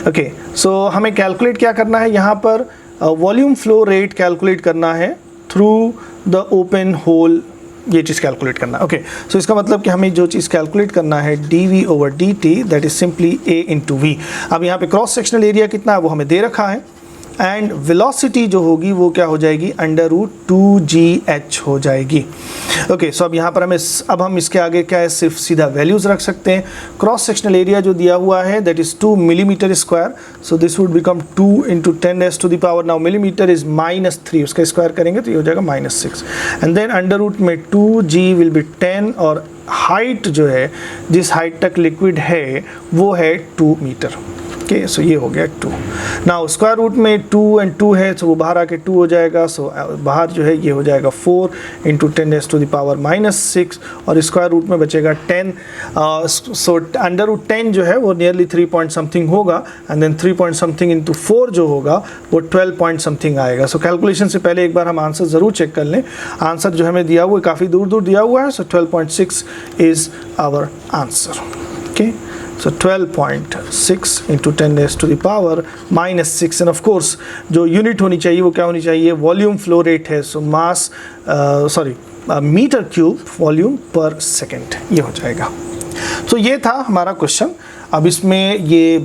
ओके, सो हमें कैलकुलेट क्या करना है, यहाँ पर वॉल्यूम फ्लो रेट कैलकुलेट करना है थ्रू द ओपन होल, ये चीज़ कैलकुलेट करना है। ओके, सो इसका मतलब कि हमें जो चीज़ कैलकुलेट करना है dV/dt that is simply A/V। अब यहाँ पे क्रॉस सेक्शनल एरिया कितना है वो हमें दे रखा है, एंड वेलोसिटी जो होगी वो क्या हो जाएगी, √2gh हो जाएगी। ओके, सो अब यहाँ पर हम इसके आगे क्या है, सिर्फ सीधा वैल्यूज़ रख सकते हैं। क्रॉस सेक्शनल एरिया जो दिया हुआ है that is 2 millimetre square, so this would become 2 × 10⁻⁴। Now millimetre is -3, उसका स्क्वायर करेंगे तो ये हो जाएगा -6, एंड देन अंडर रूट में 2g विल बी 10, और हाइट जो है जिस हाइट तक लिक्विड है वो है 2 मीटर। ओके, सो ये हो गया 2। नाउ स्क्वायर रूट में 2 और 2 है, सो वो बाहर आके 2 हो जाएगा। सो बाहर जो है ये हो जाएगा 4 × 10⁻⁻⁶, और स्क्वायर रूट में बचेगा 10। सो √10 जो है वो नियरली 3 पॉइंट समथिंग होगा, and then 3 point something into 4 जो होगा वो 12 पॉइंट समथिंग आएगा। सो कैलकुलेशन से पहले एक बार हम आंसर ज़रूर चेक कर लें। आंसर जो हमें दिया हुआ है काफ़ी दूर दूर दिया हुआ है, so 12.6 is our answer. Okay, so 12.6 × 10⁻⁻⁶, and of course जो यूनिट होनी चाहिए वो क्या होनी चाहिए, वॉल्यूम फ्लो रेट है, सो मास मीटर क्यूब वॉल्यूम पर सेकेंड, ये हो जाएगा। तो ये था हमारा क्वेश्चन। अब इसमें ये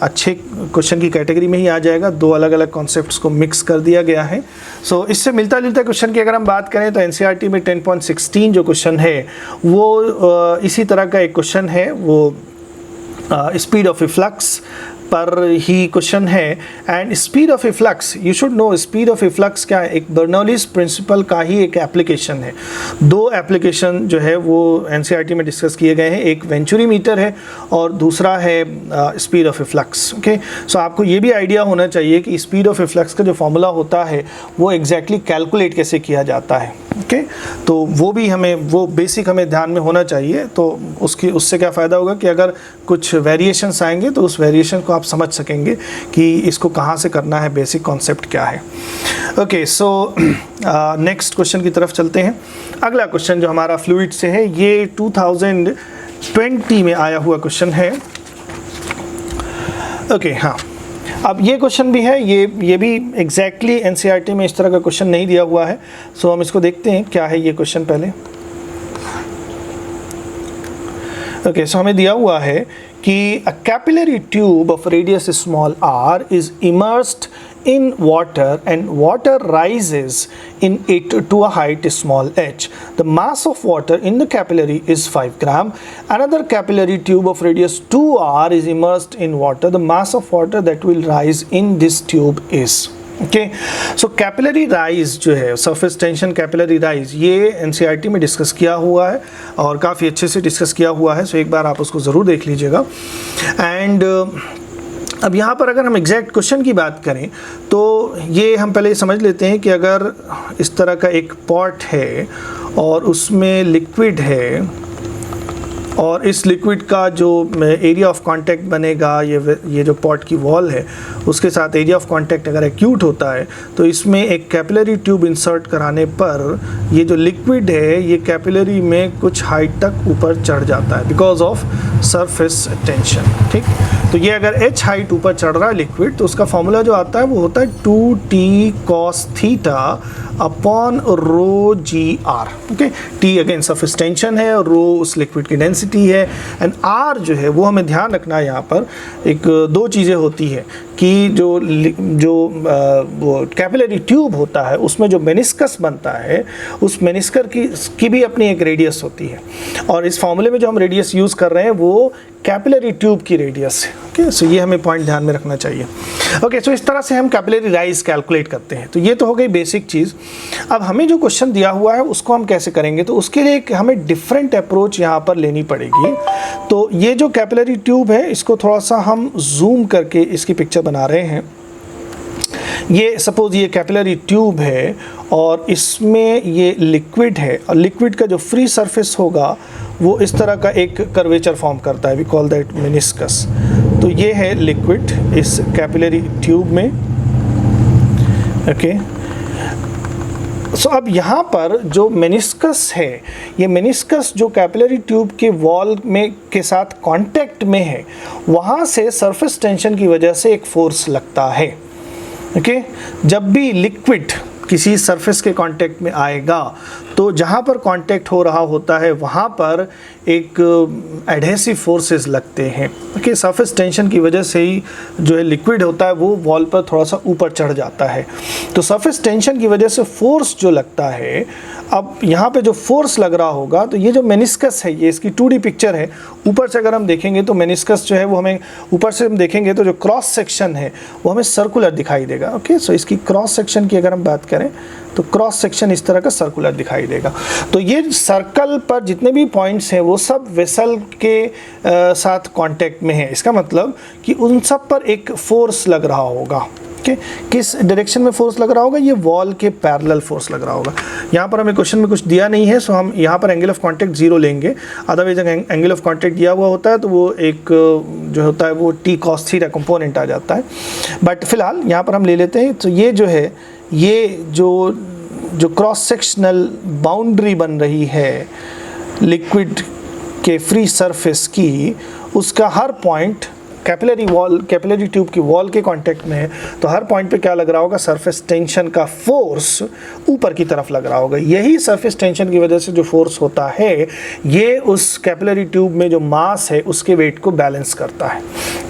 अच्छे क्वेश्चन की कैटेगरी में ही आ जाएगा, दो अलग अलग कॉन्सेप्ट्स को मिक्स कर दिया गया है। सो इससे मिलता जुलता क्वेश्चन की अगर हम बात करें तो एनसीईआरटी में 10.16 जो क्वेश्चन है वो इसी तरह का एक क्वेश्चन है, वो स्पीड ऑफ ए फ्लक्स पर ही क्वेश्चन है। And speed of a flux, you should know speed of a flux क्या है, एक बर्नौलीज प्रिंसिपल का ही एक एप्लीकेशन है। दो एप्लीकेशन जो है वो एनसीईआरटी में डिस्कस किए गए हैं, एक वेंचुरी मीटर है और दूसरा है speed of a flux. Okay, so आपको ये भी आइडिया होना चाहिए कि स्पीड ऑफ ए फ्लक्स का जो फॉर्मूला होता है वो एग्जैक्टली कैलकुलेट कैसे किया जाता है। ओके, तो वो भी हमें, वो बेसिक हमें ध्यान में होना चाहिए। तो उससे क्या फ़ायदा होगा कि अगर कुछ वेरिएशंस आएंगे तो उस वेरिएशन को आप समझ सकेंगे कि इसको कहाँ से करना है, बेसिक कॉन्सेप्ट क्या है। ओके, सो नेक्स्ट क्वेश्चन की तरफ चलते हैं। अगला क्वेश्चन जो हमारा फ्लूइड से है, ये 2020 में आया हुआ क्वेश्चन है। ओके, हाँ, अब ये क्वेश्चन भी है, ये भी एग्जैक्टली एनसीईआरटी में इस तरह का क्वेश्चन नहीं दिया हुआ है। सो हम इसको देखते हैं क्या है ये क्वेश्चन पहले। ओके, सो हमें दिया हुआ है कि a capillary tube of radius small r is immersed in water and water rises in it to a height small h. The mass of water in the capillary is 5 gram. Another capillary tube of radius 2r is immersed in water. The mass of water that will rise in this tube is. Okay, so capillary rise जो है, surface tension capillary rise, ये NCERT में discuss किया हुआ है और काफ़ी अच्छे से डिस्कस किया हुआ है, सो एक बार आप उसको ज़रूर देख लीजिएगा। एंड अब यहाँ पर अगर हम एग्जैक्ट क्वेश्चन की बात करें तो ये हम पहले समझ लेते हैं कि अगर इस तरह का एक पॉट है और उसमें लिक्विड है और इस लिक्विड का जो एरिया ऑफ कांटेक्ट बनेगा, ये जो पॉट की वॉल है उसके साथ एरिया ऑफ कांटेक्ट अगर एक्यूट होता है तो इसमें एक कैपिलरी ट्यूब इंसर्ट कराने पर ये जो लिक्विड है ये कैपिलरी में कुछ हाइट तक ऊपर चढ़ जाता है बिकॉज ऑफ सरफेस टेंशन। ठीक, तो ये अगर h हाइट ऊपर चढ़ रहा है लिक्विड तो उसका फॉर्मूला जो आता है वो होता है 2t cos theta upon rho G R. Okay, t again surface tension है और रो उस लिक्विड की डेंसिटी है एंड r जो है वो हमें ध्यान रखना है। यहाँ पर एक दो चीज़ें होती है कि जो वो कैपिलरी ट्यूब होता है उसमें जो मेनिस्कस बनता है उस मेनिस्कर की भी अपनी एक रेडियस होती है और इस फॉर्मूले में जो हम रेडियस यूज़ कर रहे हैं वो कैपिलरी ट्यूब की रेडियस है। ओके, सो ये हमें पॉइंट ध्यान में रखना चाहिए। ओके, सो इस तरह से हम कैपिलरी राइज कैलकुलेट करते हैं। तो ये तो हो गई बेसिक चीज़। अब हमें जो क्वेश्चन दिया हुआ है उसको हम कैसे करेंगे, तो उसके लिए हमें डिफरेंट अप्रोच यहाँ पर लेनी पड़ेगी। तो ये जो कैपिलरी ट्यूब है इसको थोड़ा सा हम जूम करके इसकी पिक्चर बना रहे हैं। ये सपोज ये कैपिलरी ट्यूब है और इसमें ये लिक्विड है और लिक्विड का जो फ्री सरफेस होगा वो इस तरह का एक कर्वेचर फॉर्म करता है, वी कॉल दैट मेनिस्कस। तो ये है लिक्विड इस कैपिलरी ट्यूब में। ओके, सो अब यहाँ पर जो मेनिस्कस है, ये मेनिस्कस जो कैपिलरी ट्यूब के वॉल में के साथ कांटेक्ट में है वहाँ से सरफेस टेंशन की वजह से एक फोर्स लगता है। ओके, जब भी लिक्विड किसी सरफेस के कांटेक्ट में आएगा तो जहाँ पर कांटेक्ट हो रहा होता है वहाँ पर एक एडहेसिव फोर्सेस लगते हैं। ओके, सरफेस टेंशन की वजह से ही जो है लिक्विड होता है वो वॉल पर थोड़ा सा ऊपर चढ़ जाता है। तो सरफेस टेंशन की वजह से फोर्स जो लगता है, अब यहाँ पे जो फोर्स लग रहा होगा तो ये जो मेनिस्कस है ये इसकी 2D पिक्चर है। ऊपर से अगर हम देखेंगे तो मेनिस्कस जो है वो हमें ऊपर से हम देखेंगे तो जो क्रॉस सेक्शन है वो हमें सर्कुलर दिखाई देगा। ओके, सो इसकी क्रॉस सेक्शन की अगर हम बात करें तो क्रॉस सेक्शन इस तरह का सर्कुलर दिखाई देगा। तो ये सर्कल पर जितने भी पॉइंट्स हैं वो सब वेसल के साथ कांटेक्ट में है। इसका मतलब कि उन सब पर एक फोर्स लग रहा होगा। ओके, किस डायरेक्शन में फोर्स लग रहा होगा, ये वॉल के पैरेलल फोर्स लग रहा होगा। यहाँ पर हमें क्वेश्चन में कुछ दिया नहीं है सो हम यहाँ पर एंगल ऑफ कांटेक्ट 0 लेंगे। अदरवाइज अगर एंगल ऑफ कांटेक्ट दिया हुआ होता है तो वो एक जो होता है वो t cos थीटा कंपोनेंट आ जाता है। बट फिलहाल यहाँ पर हम ले लेते हैं। तो ये जो है ये जो क्रॉस सेक्शनल बाउंड्री बन रही है लिक्विड के फ्री सरफेस की, उसका हर पॉइंट कैपिलरी ट्यूब की वॉल के कांटेक्ट में है तो हर पॉइंट पे क्या लग रहा होगा, सरफेस टेंशन का फोर्स ऊपर की तरफ लग रहा होगा। यही सरफेस टेंशन की वजह से जो फोर्स होता है ये उस कैपिलरी ट्यूब में जो मास है उसके वेट को बैलेंस करता है।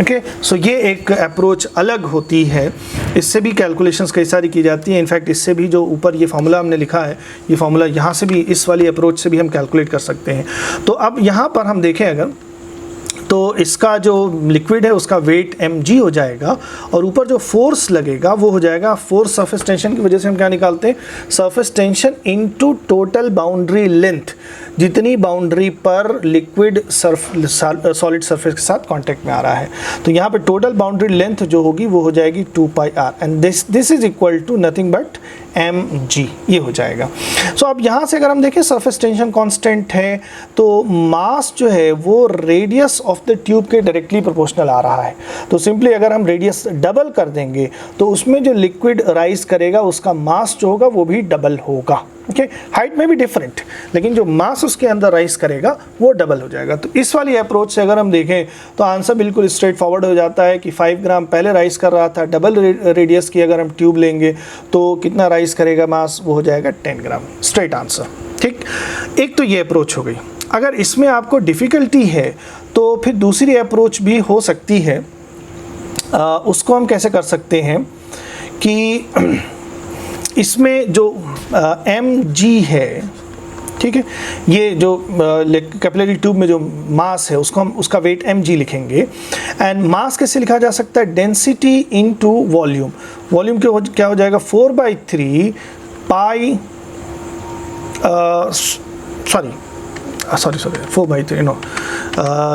ओके, सो ये एक अप्रोच अलग होती है, इससे भी कैलकुलेशंस कई सारी की जाती हैं। इनफैक्ट इससे भी जो ऊपर ये फार्मूला हमने लिखा है ये फार्मूला यहाँ से भी इस वाली अप्रोच से भी हम कैलकुलेट कर सकते हैं। तो अब यहाँ पर हम देखें अगर तो इसका जो लिक्विड है उसका वेट mg हो जाएगा और ऊपर जो फोर्स लगेगा वो हो जाएगा फोर्स सरफेस टेंशन की वजह से हम क्या निकालते हैं, surface tension into total boundary length, जितनी बाउंड्री पर लिक्विड सॉलिड सरफेस के साथ कांटेक्ट में आ रहा है। तो यहाँ पे टोटल बाउंड्री लेंथ जो होगी वो हो जाएगी 2πr and this is equal to nothing but mg, ये हो जाएगा। सो अब यहाँ से अगर हम देखें सरफेस टेंशन कांस्टेंट है तो मास जो है वो रेडियस ऑफ द ट्यूब के डायरेक्टली प्रोपोर्शनल आ रहा है। तो सिंपली अगर हम रेडियस डबल कर देंगे तो उसमें जो लिक्विड राइज करेगा उसका मास जो होगा वो भी डबल होगा। ओके, हाइट में भी डिफरेंट लेकिन जो मास उसके अंदर राइज करेगा वो डबल हो जाएगा। तो इस वाली अप्रोच से अगर हम देखें तो आंसर बिल्कुल स्ट्रेट फॉरवर्ड हो जाता है कि 5 ग्राम पहले राइज कर रहा था, डबल रेडियस की अगर हम ट्यूब लेंगे तो कितना राइज करेगा मास, वो हो जाएगा 10 ग्राम, स्ट्रेट आंसर। ठीक, एक तो ये अप्रोच हो गई। अगर इसमें आपको डिफ़िकल्टी है तो फिर दूसरी अप्रोच भी हो सकती है। उसको हम कैसे कर सकते हैं कि इसमें जो mg है ठीक है। ये जो कैपिलरी ट्यूब में जो मास है उसको हम उसका वेट mg लिखेंगे। एंड मास कैसे लिखा जा सकता है, डेंसिटी इनटू वॉल्यूम। वॉल्यूम क्या हो जाएगा 4/3 पाई सॉरी 4/3 नो,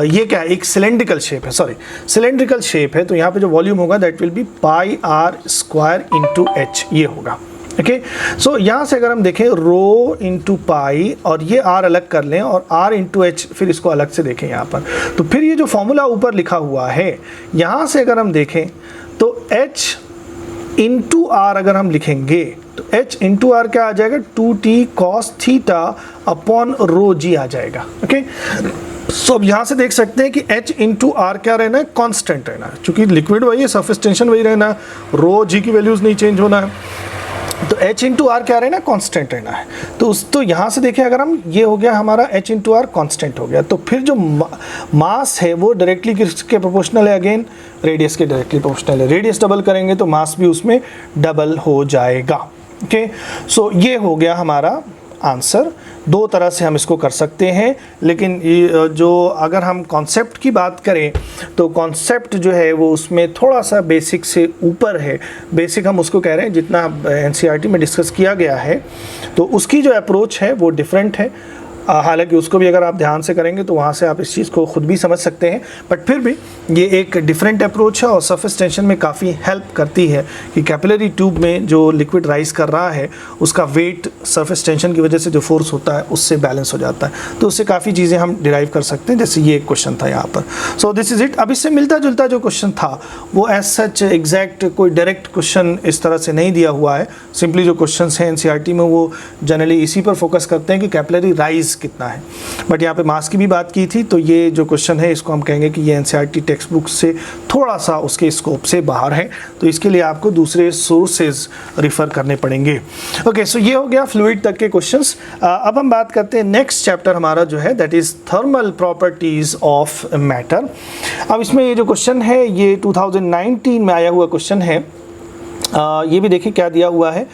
ये क्या है, एक सिलेंड्रिकल शेप है, सॉरी सिलेंड्रिकल शेप है, तो यहाँ पे जो वॉल्यूम होगा that will be pi R square into H, ये होगा। ओके, सो यहाँ से अगर हम देखें रो इंटू पाई और ये आर अलग कर लें और आर इंटू एच फिर इसको अलग से देखें यहाँ पर, तो फिर ये जो फॉर्मूला ऊपर लिखा हुआ है यहाँ से अगर हम देखें तो एच इंटू आर अगर हम लिखेंगे तो h इंटू आर क्या आ जाएगा 2t cos theta upon rho G आ जाएगा। ओके, सो अब यहाँ से देख सकते हैं कि h इंटू आर क्या रहना है, कांस्टेंट रहना है, क्योंकि लिक्विड वही है, सरफेस टेंशन वही रहना है, रो जी की वैल्यूज नहीं चेंज होना है, तो h इंटू आर क्या रहना है, कांस्टेंट रहना है। तो यहाँ से देखें अगर हम, ये हो गया हमारा h इंटू आर कांस्टेंट हो गया, तो फिर जो मास है वो डायरेक्टली किसके प्रोपोर्शनल है, अगेन रेडियस के डायरेक्टली प्रोपोर्शनल है। रेडियस डबल करेंगे तो मास भी उसमें डबल हो जाएगा। ओके, सो ये हो गया हमारा आंसर। दो तरह से हम इसको कर सकते हैं, लेकिन ये जो अगर हम कॉन्सेप्ट की बात करें तो कॉन्सेप्ट जो है वो उसमें थोड़ा सा बेसिक से ऊपर है। बेसिक हम उसको कह रहे हैं, जितना एनसीईआरटी में डिस्कस किया गया है तो उसकी जो अप्रोच है वो डिफरेंट है। हालांकि उसको भी अगर आप ध्यान से करेंगे तो वहाँ से आप इस चीज़ को खुद भी समझ सकते हैं, बट फिर भी ये एक डिफरेंट अप्रोच है और सरफेस टेंशन में काफ़ी हेल्प करती है कि कैपिलरी ट्यूब में जो लिक्विड राइज कर रहा है उसका वेट सरफेस टेंशन की वजह से जो फोर्स होता है उससे बैलेंस हो जाता है, तो उससे काफ़ी चीज़ें हम डिराइव कर सकते हैं, जैसे ये एक क्वेश्चन था यहाँ पर। सो दिस इज़ इट। अब इससे मिलता जुलता जो क्वेश्चन था वो एज सच एग्जैक्ट कोई डायरेक्ट क्वेश्चन इस तरह से नहीं दिया हुआ है, सिंपली जो क्वेश्चन हैं एनसीईआरटी में वो जनरली इसी पर फोकस करते हैं कि कैपिलरी राइज कितना है, बट यहाँ पे मास की भी बात की थी, तो ये जो क्वेश्चन है इसको हम कहेंगे कि ये एनसीईआरटी टेक्स्ट बुक से थोड़ा सा उसके स्कोप से बाहर है, तो इसके लिए आपको दूसरे सोर्सेज रिफ़र करने पड़ेंगे। ओके, सो ये हो गया फ्लूइड तक के क्वेश्चंस। अब हम बात करते हैं नेक्स्ट चैप्टर हमारा जो है that is thermal properties of matter. अब इसमें ये जो क्वेश्चन है ये 2019 में आया हुआ क्वेश्चन है। ये भी देखिए क्या दिया हुआ है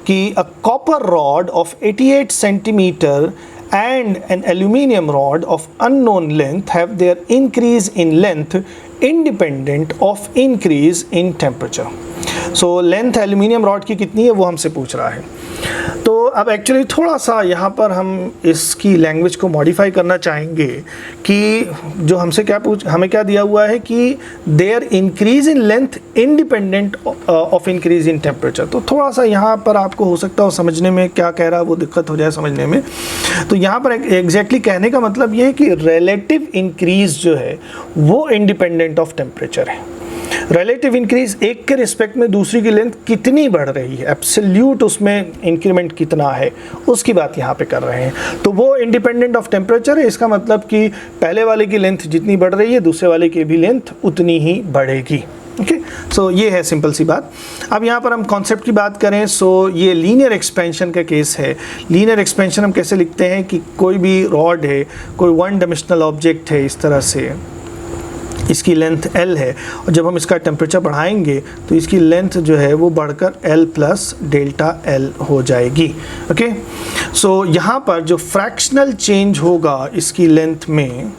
कि a copper rod of 88 centimetre and an aluminium rod of unknown length have their increase in length independent of increase in temperature. So length aluminium rod की कितनी है वो हमसे पूछ रहा है। तो अब एक्चुअली थोड़ा सा यहाँ पर हम इसकी लैंग्वेज को मॉडिफाई करना चाहेंगे कि जो हमें क्या दिया हुआ है कि their increase in length independent of increase in temperature. तो थोड़ा सा यहाँ पर आपको हो सकता हो समझने में क्या कह रहा है वो दिक्कत हो जाए समझने में। तो यहाँ पर एग्जैक्टली कहने का मतलब ये है कि रिलेटिव इंक्रीज जो है वो इंडिपेंडेंट ऑफ टेम्परेचर है। रिलेटिव इंक्रीज एक के रिस्पेक्ट में दूसरी की लेंथ कितनी बढ़ रही है, एब्सोल्यूट उसमें इंक्रीमेंट कितना है उसकी बात यहाँ पे कर रहे हैं। तो वो इंडिपेंडेंट ऑफ टेम्परेचर है, इसका मतलब कि पहले वाले की लेंथ जितनी बढ़ रही है दूसरे वाले की भी लेंथ उतनी ही बढ़ेगी। ओके, सो ये है सिंपल सी बात। अब यहाँ पर हम कॉन्सेप्ट की बात करें, सो ये लीनियर एक्सपेंशन का केस है। लीनियर एक्सपेंशन हम कैसे लिखते हैं कि कोई भी रॉड है, कोई वन डायमेंशनल ऑब्जेक्ट है, इस तरह से इसकी लेंथ L है और जब हम इसका टेम्परेचर बढ़ाएंगे तो इसकी लेंथ जो है वो बढ़कर L प्लस डेल्टा L हो जाएगी। ओके, सो यहाँ पर जो फ्रैक्शनल चेंज होगा इसकी लेंथ में,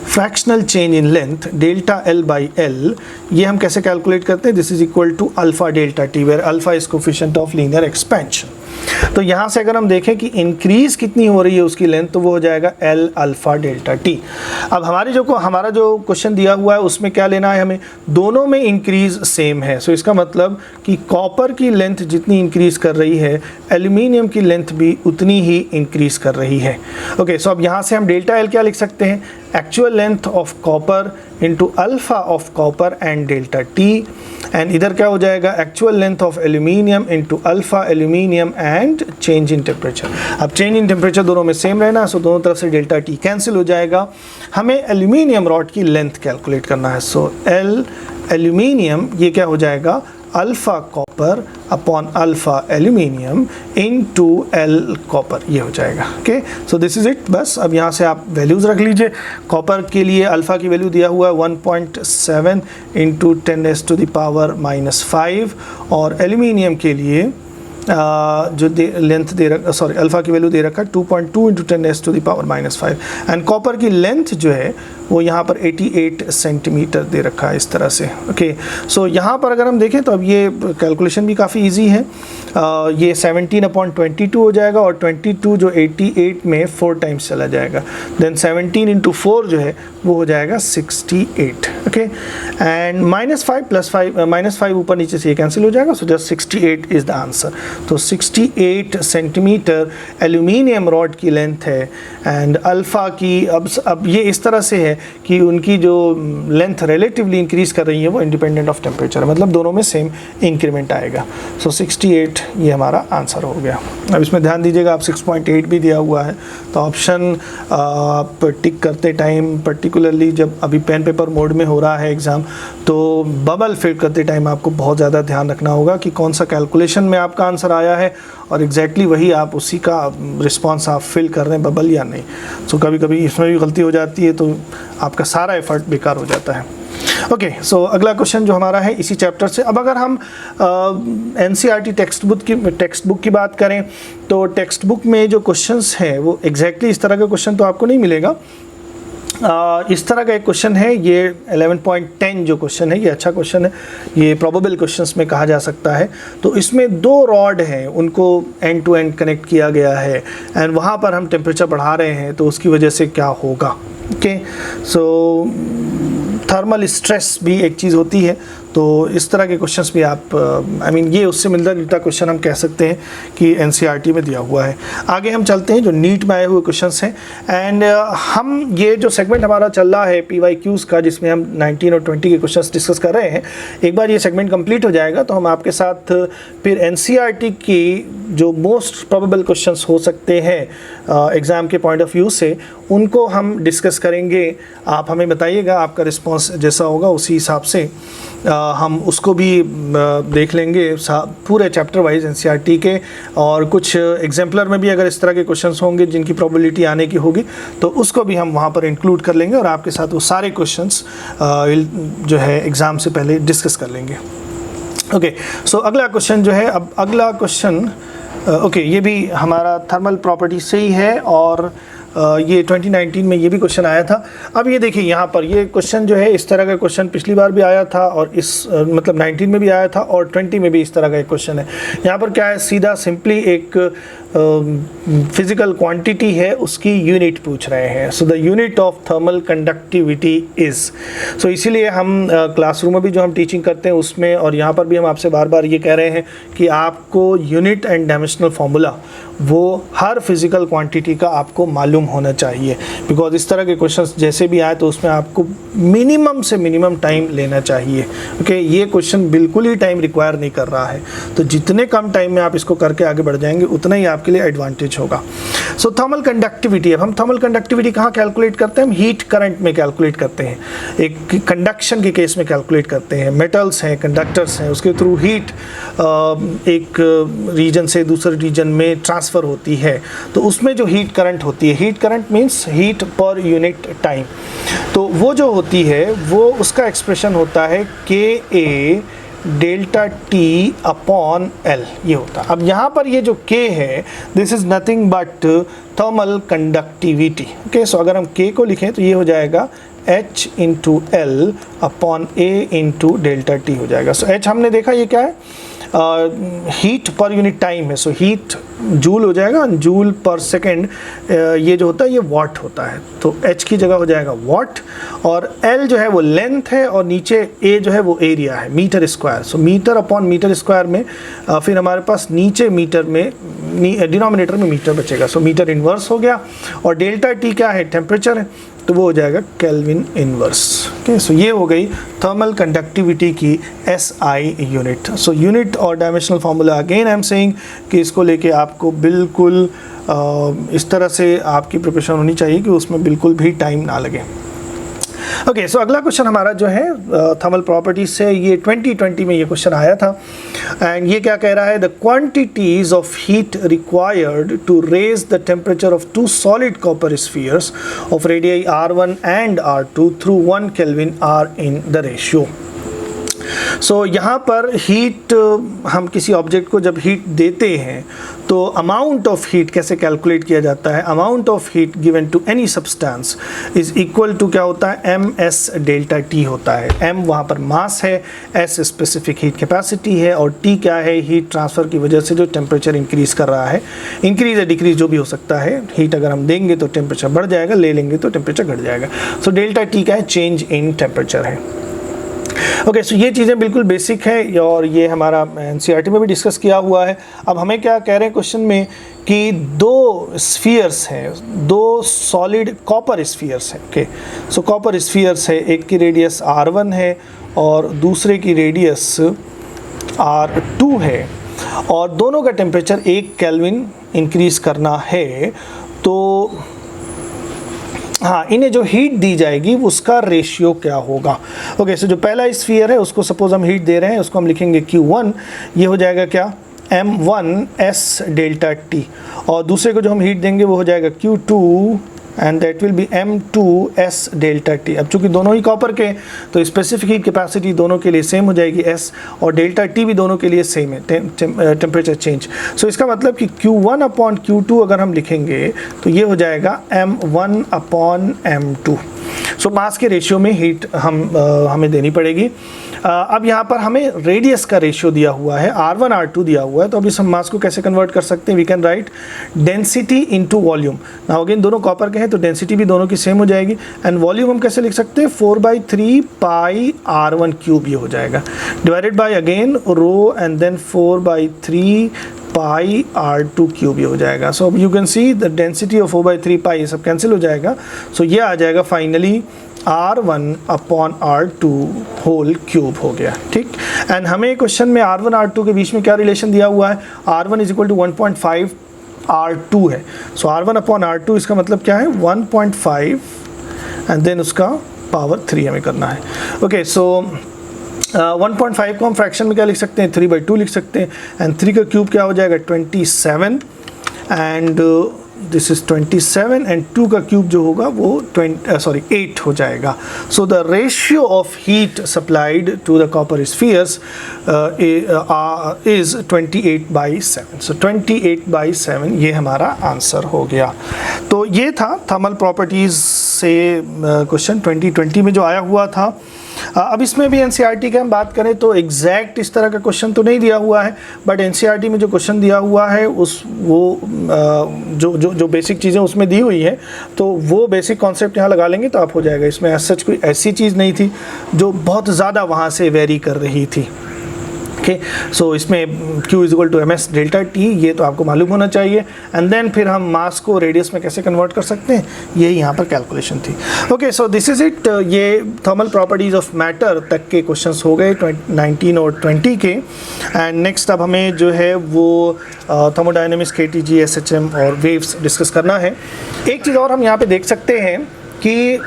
fractional change in length delta L by L, ये हम कैसे कैलकुलेट करते हैं, this is equal to alpha delta T, where alpha is coefficient of linear expansion. तो यहाँ से अगर हम देखें कि इंक्रीज कितनी हो रही है उसकी लेंथ, तो वो हो जाएगा L अल्फा डेल्टा टी। अब हमारा जो क्वेश्चन दिया हुआ है उसमें क्या लेना है हमें, दोनों में इंक्रीज सेम है। सो इसका मतलब कि कॉपर की लेंथ जितनी इंक्रीज कर रही है एल्यूमिनियम की लेंथ भी उतनी ही इंक्रीज कर रही है। ओके, सो अब यहाँ से हम डेल्टा L क्या लिख सकते हैं, actual length of copper into alpha of copper and delta T, and इधर क्या हो जाएगा actual length of aluminium into alpha aluminium and change in temperature. अब चेंज इन टेम्परेचर दोनों में सेम रहना, सो दोनों तरफ से डेल्टा टी कैंसिल हो जाएगा। हमें एल्यूमिनियम रॉड की लेंथ कैलकुलेट करना है, सो एल एल्यूमिनियम ये क्या हो जाएगा alpha copper upon alpha aluminium into L copper, ये हो जाएगा। Okay, so this is it. बस अब यहाँ से आप वैल्यूज़ रख लीजिए। कॉपर के लिए अल्फा की वैल्यू दिया हुआ है 1.7 इंटू 10⁻⁵ और एल्यूमिनियम के लिए जो लेंथ दे रखा, सॉरी अल्फ़ा की वैल्यू दे रखा है 2.2 × 10⁻⁵ एंड कॉपर की लेंथ जो है वो यहाँ पर 88 सेंटीमीटर दे रखा है इस तरह से। ओके, सो यहाँ पर अगर हम देखें तो अब ये कैलकुलेशन भी काफ़ी इजी है। ये 17/22 हो जाएगा और 22 जो 88 में 4 टाइम्स चला जाएगा, देन 17 × 4 जो है वो हो जाएगा 68। ओके, एंड -5 ऊपर नीचे से ये कैंसिल हो जाएगा, so just 68 is the answer. तो 68 सेंटीमीटर एल्यूमिनियम रॉड की लेंथ है एंड अल्फ़ा की अब ये इस तरह से है कि उनकी जो लेंथ रिलेटिवली इंक्रीज़ कर रही है वो इंडिपेंडेंट ऑफ टेम्परेचर, मतलब दोनों में सेम इंक्रीमेंट आएगा। सो 68 ये हमारा आंसर हो गया। अब इसमें ध्यान दीजिएगा, आप 6.8 भी दिया हुआ है तो ऑप्शन आप टिक करते टाइम, पर्टिकुलरली जब अभी पेन पेपर मोड में हो रहा है एग्ज़ाम, तो बबल फिल करते टाइम आपको बहुत ज़्यादा ध्यान रखना होगा कि कौन सा कैलकुलेशन में आपका आंसर आया है और एग्जैक्टली वही आप उसी का रिस्पॉन्स आप फिल कर रहे हैं बबल या नहीं। सो कभी कभी इसमें भी गलती हो जाती है तो आपका सारा एफर्ट बेकार हो जाता है। ओके, सो अगला क्वेश्चन जो हमारा है इसी चैप्टर से। अब अगर हम NCERT टेक्स्ट बुक की बात करें तो टेक्स्ट बुक में जो क्वेश्चंस हैं वो एग्जैक्टली इस तरह का क्वेश्चन तो आपको नहीं मिलेगा। इस तरह का एक क्वेश्चन है, ये 11.10 जो क्वेश्चन है ये अच्छा क्वेश्चन है, ये प्रोबेबल क्वेश्चंस में कहा जा सकता है। तो इसमें 2 रॉड हैं, उनको एंड टू एंड कनेक्ट किया गया है एंड वहाँ पर हम टेम्परेचर बढ़ा रहे हैं तो उसकी वजह से क्या होगा। ओके, सो थर्मल स्ट्रेस भी एक चीज़ होती है, तो इस तरह के क्वेश्चंस भी आप ये उससे मिलता जुलता क्वेश्चन हम कह सकते हैं कि NCERT में दिया हुआ है। आगे हम चलते हैं जो नीट में आए हुए क्वेश्चंस हैं एंड हम ये जो सेगमेंट हमारा चल रहा है PYQs का, जिसमें हम 19 और 20 के क्वेश्चंस डिस्कस कर रहे हैं, एक बार ये सेगमेंट कंप्लीट हो जाएगा तो हम आपके साथ फिर NCERT की जो मोस्ट प्रोबेबल क्वेश्चंस हो सकते हैं एग्ज़ाम के पॉइंट ऑफ व्यू से, उनको हम डिस्कस करेंगे। आप हमें बताइएगा, आपका रिस्पॉन्स जैसा होगा उसी हिसाब से हम उसको भी देख लेंगे पूरे चैप्टर वाइज NCERT के, और कुछ एग्जाम्पलर में भी अगर इस तरह के क्वेश्चंस होंगे जिनकी प्रोबेबिलिटी आने की होगी तो उसको भी हम वहाँ पर इंक्लूड कर लेंगे और आपके साथ वो सारे क्वेश्चंस जो है एग्ज़ाम से पहले डिस्कस कर लेंगे। ओके, सो अगला क्वेश्चन जो है, अब अगला क्वेश्चन ये भी हमारा थर्मल प्रॉपर्टी से ही है और ये 2019 में ये भी क्वेश्चन आया था। अब ये देखिए यहाँ पर ये क्वेश्चन जो है, इस तरह का क्वेश्चन पिछली बार भी आया था और इस 19 में भी आया था और 20 में भी इस तरह का एक क्वेश्चन है। यहाँ पर क्या है, सीधा सिंपली एक फिजिकल क्वांटिटी है उसकी यूनिट पूछ रहे हैं। So the unit of thermal conductivity is, so इसीलिए हम क्लासरूम में भी जो हम टीचिंग करते हैं उसमें और यहाँ पर भी हम आपसे बार बार ये कह रहे हैं कि आपको यूनिट एंड डायमेंशनल फार्मूला वो हर फिज़िकल क्वांटिटी का आपको मालूम होना चाहिए, बिकॉज इस तरह के क्वेश्चंस जैसे भी आए तो उसमें आपको मिनिमम से मिनिमम टाइम लेना चाहिए। ओके, ये क्वेश्चन बिल्कुल ही टाइम रिक्वायर नहीं कर रहा है, तो जितने कम टाइम में आप इसको करके आगे बढ़ जाएंगे उतना ही आपके लिए एडवांटेज होगा। सो थर्मल कंडक्टिविटी, अब हम थर्मल कंडक्टिविटी कहाँ कैलकुलेट करते हैं? हम हीट करंट में कैलकुलेट करते हैं, एक कंडक्शन के केस में कैलकुलेट करते हैं। मेटल्स हैं, कंडक्टर्स हैं, उसके थ्रू हीट एक रीजन से दूसरे रीजन में ट्रांसफ़र होती है, तो उसमें जो हीट करंट होती है, heat current means heat per unit time, तो वो जो होती है वो उसका एक्सप्रेशन होता है KA delta T upon L, ये होता है। अब यहाँ पर ये जो K है, this is nothing but thermal conductivity. Okay, so अगर हम K को लिखें तो ये हो जाएगा H into L upon A into delta T हो जाएगा। सो H हमने देखा ये क्या है, हीट पर यूनिट टाइम है, सो हीट जूल हो जाएगा, जूल पर सेकेंड ये जो होता है ये वाट होता है, तो H की जगह हो जाएगा वाट, और L जो है वो लेंथ है और नीचे A जो है वो एरिया है, मीटर स्क्वायर। सो मीटर अपॉन मीटर स्क्वायर में फिर हमारे पास नीचे मीटर में डिनोमिनेटर में मीटर बचेगा, सो मीटर इन्वर्स हो गया, और डेल्टा T क्या है, टेम्परेचर है, तो वो हो जाएगा केल्विन इनवर्स। ओके, सो ये हो गई थर्मल कंडक्टिविटी की SI यूनिट। सो यूनिट और dimensional formula again I am saying कि इसको लेके आपको बिल्कुल इस तरह से आपकी प्रिपरेशन होनी चाहिए कि उसमें बिल्कुल भी टाइम ना लगे। ओके, सो अगला क्वेश्चन हमारा जो है थर्मल प्रॉपर्टीज से, ये 2020 में ये क्वेश्चन आया था एंड ये क्या कह रहा है, the quantities of heat required to raise the temperature of 2 solid copper spheres of radii R1 and R2 through 1 kelvin are in the ratio. So यहाँ पर हीट, हम किसी ऑब्जेक्ट को जब हीट देते हैं तो अमाउंट ऑफ हीट कैसे कैलकुलेट किया जाता है, amount of heat given to any substance is equal to क्या होता है, एम एस डेल्टा टी होता है। एम वहाँ पर मास है, एस स्पेसिफिक हीट कैपेसिटी है, और टी क्या है, हीट ट्रांसफ़र की वजह से जो टेम्परेचर इंक्रीज़ कर रहा है, इंक्रीज या डिक्रीज जो भी हो सकता है। हीट अगर हम देंगे तो टेम्परेचर बढ़ जाएगा, ले लेंगे तो टेम्परेचर घट जाएगा। सो डेल्टा टी क्या है, चेंज इन टेम्परेचर है। ओके, सो ये चीज़ें बिल्कुल बेसिक है और ये हमारा एनसीईआरटी में भी डिस्कस किया हुआ है। अब हमें क्या कह रहे हैं क्वेश्चन में कि दो स्फीयर्स हैं, दो सॉलिड कॉपर स्फीयर्स हैं। ओके, सो कॉपर स्फीयर्स है, एक की रेडियस R1 है और दूसरे की रेडियस R2 है, और दोनों का टेम्परेचर 1 केल्विन इंक्रीज़ करना है। तो हाँ, इन्हें जो हीट दी जाएगी उसका रेशियो क्या होगा। ओके, सो जो पहला स्फीयर है उसको सपोज हम हीट दे रहे हैं, उसको हम लिखेंगे Q1, ये हो जाएगा क्या, M1S डेल्टा टी, और दूसरे को जो हम हीट देंगे वो हो जाएगा Q2 and that will B M2S delta T. अब चूंकि दोनों ही कॉपर के, तो स्पेसिफिक हीट कैपेसिटी दोनों के लिए सेम हो जाएगी S, और डेल्टा टी भी दोनों के लिए सेम है, टेम्परेचर चेंज। सो इसका मतलब कि Q1 अपॉन Q2 अगर हम लिखेंगे तो ये हो जाएगा M1 अपॉन M2। सो मास के रेशियो में हीट हमें देनी पड़ेगी। अब यहाँ पर हमें रेडियस का रेशियो दिया हुआ है, R1 R2 दिया हुआ है, तो अब इस हम मास को कैसे कन्वर्ट कर सकते हैं, we can write density into volume. Now again दोनों कॉपर के हैं तो डेंसिटी भी दोनों की सेम हो जाएगी, एंड वॉल्यूम हम कैसे लिख सकते हैं, 4/3 पाई R1 क्यूब ये हो जाएगा, divided by again rho and then 4/3 pi R2 cube ये हो जाएगा। So you can see the density of 4/3 pi, ये सब कैंसिल हो जाएगा। सो ये आ जाएगा finally R1 upon R2 whole cube हो गया, ठीक। एंड हमें क्वेश्चन में R1 R2 के बीच में क्या रिलेशन दिया हुआ है, R1 is equal to 1.5 R2 है। सो R1 अपॉन R2 इसका मतलब क्या है, 1.5 एंड देन उसका पावर 3 हमें करना है। ओके, सो 1.5 को हम फ्रैक्शन में क्या लिख सकते हैं, 3/2 लिख सकते हैं, एंड 3 का क्यूब क्या हो जाएगा, 27, एंड दिस इज 27, एंड 2 का क्यूब जो होगा वो 8 हो जाएगा। So the ratio of heat supplied to the copper spheres is 28/7। So 28/7 ये हमारा आंसर हो गया। तो ये था थर्मल प्रॉपर्टीज़ से क्वेश्चन 2020 में जो आया हुआ था। अब इसमें भी एनसीईआरटी की हम बात करें तो एग्जैक्ट इस तरह का क्वेश्चन तो नहीं दिया हुआ है, बट एनसीईआरटी में जो क्वेश्चन दिया हुआ है जो बेसिक चीज़ें उसमें दी हुई है, तो वो बेसिक कॉन्सेप्ट यहाँ लगा लेंगे तो आप हो जाएगा। इसमें एज सच कोई ऐसी चीज़ नहीं थी जो बहुत ज़्यादा वहाँ से वेरी कर रही थी। ओके, सो इसमें Q is equal to MS delta T, ये तो आपको मालूम होना चाहिए, एंड देन फिर हम मास को रेडियस में कैसे कन्वर्ट कर सकते हैं, यही यहाँ पर कैलकुलेशन थी। Okay, so this is it. ये थर्मल प्रॉपर्टीज़ ऑफ मैटर तक के क्वेश्चंस हो गए 19 और 20 के। एंड नेक्स्ट अब हमें जो है वो थर्मोडायनेमिक्स, KTG, SHM और वेव्स डिस्कस करना है। एक चीज़ और हम यहाँ पर देख सकते हैं कि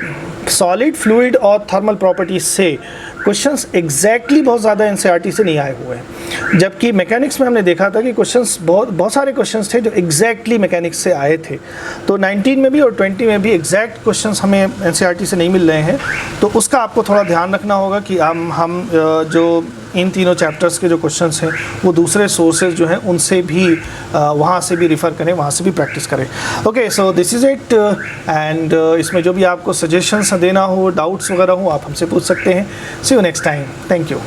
सॉलिड, फ्लूइड और थर्मल प्रॉपर्टीज से क्वेश्चंस एग्जैक्टली बहुत ज़्यादा एनसीईआरटी से नहीं आए हुए हैं, जबकि मैकेनिक्स में हमने देखा था कि क्वेश्चंस बहुत सारे क्वेश्चंस थे जो एग्जैक्टली मैकेनिक्स से आए थे। तो 19 में भी और 20 में भी एग्जैक्ट क्वेश्चंस हमें एनसीईआरटी से नहीं मिल रहे हैं, तो उसका आपको थोड़ा ध्यान रखना होगा कि हम जो इन तीनों चैप्टर्स के जो क्वेश्चंस हैं वो दूसरे सोर्सेज जो हैं उनसे भी वहाँ से भी रिफ़र करें, वहाँ से भी प्रैक्टिस करें। Okay, so this is it. And इसमें जो भी आपको सजेशंस देना हो, डाउट्स वगैरह हो, आप हमसे पूछ सकते हैं। See you next time. Thank you.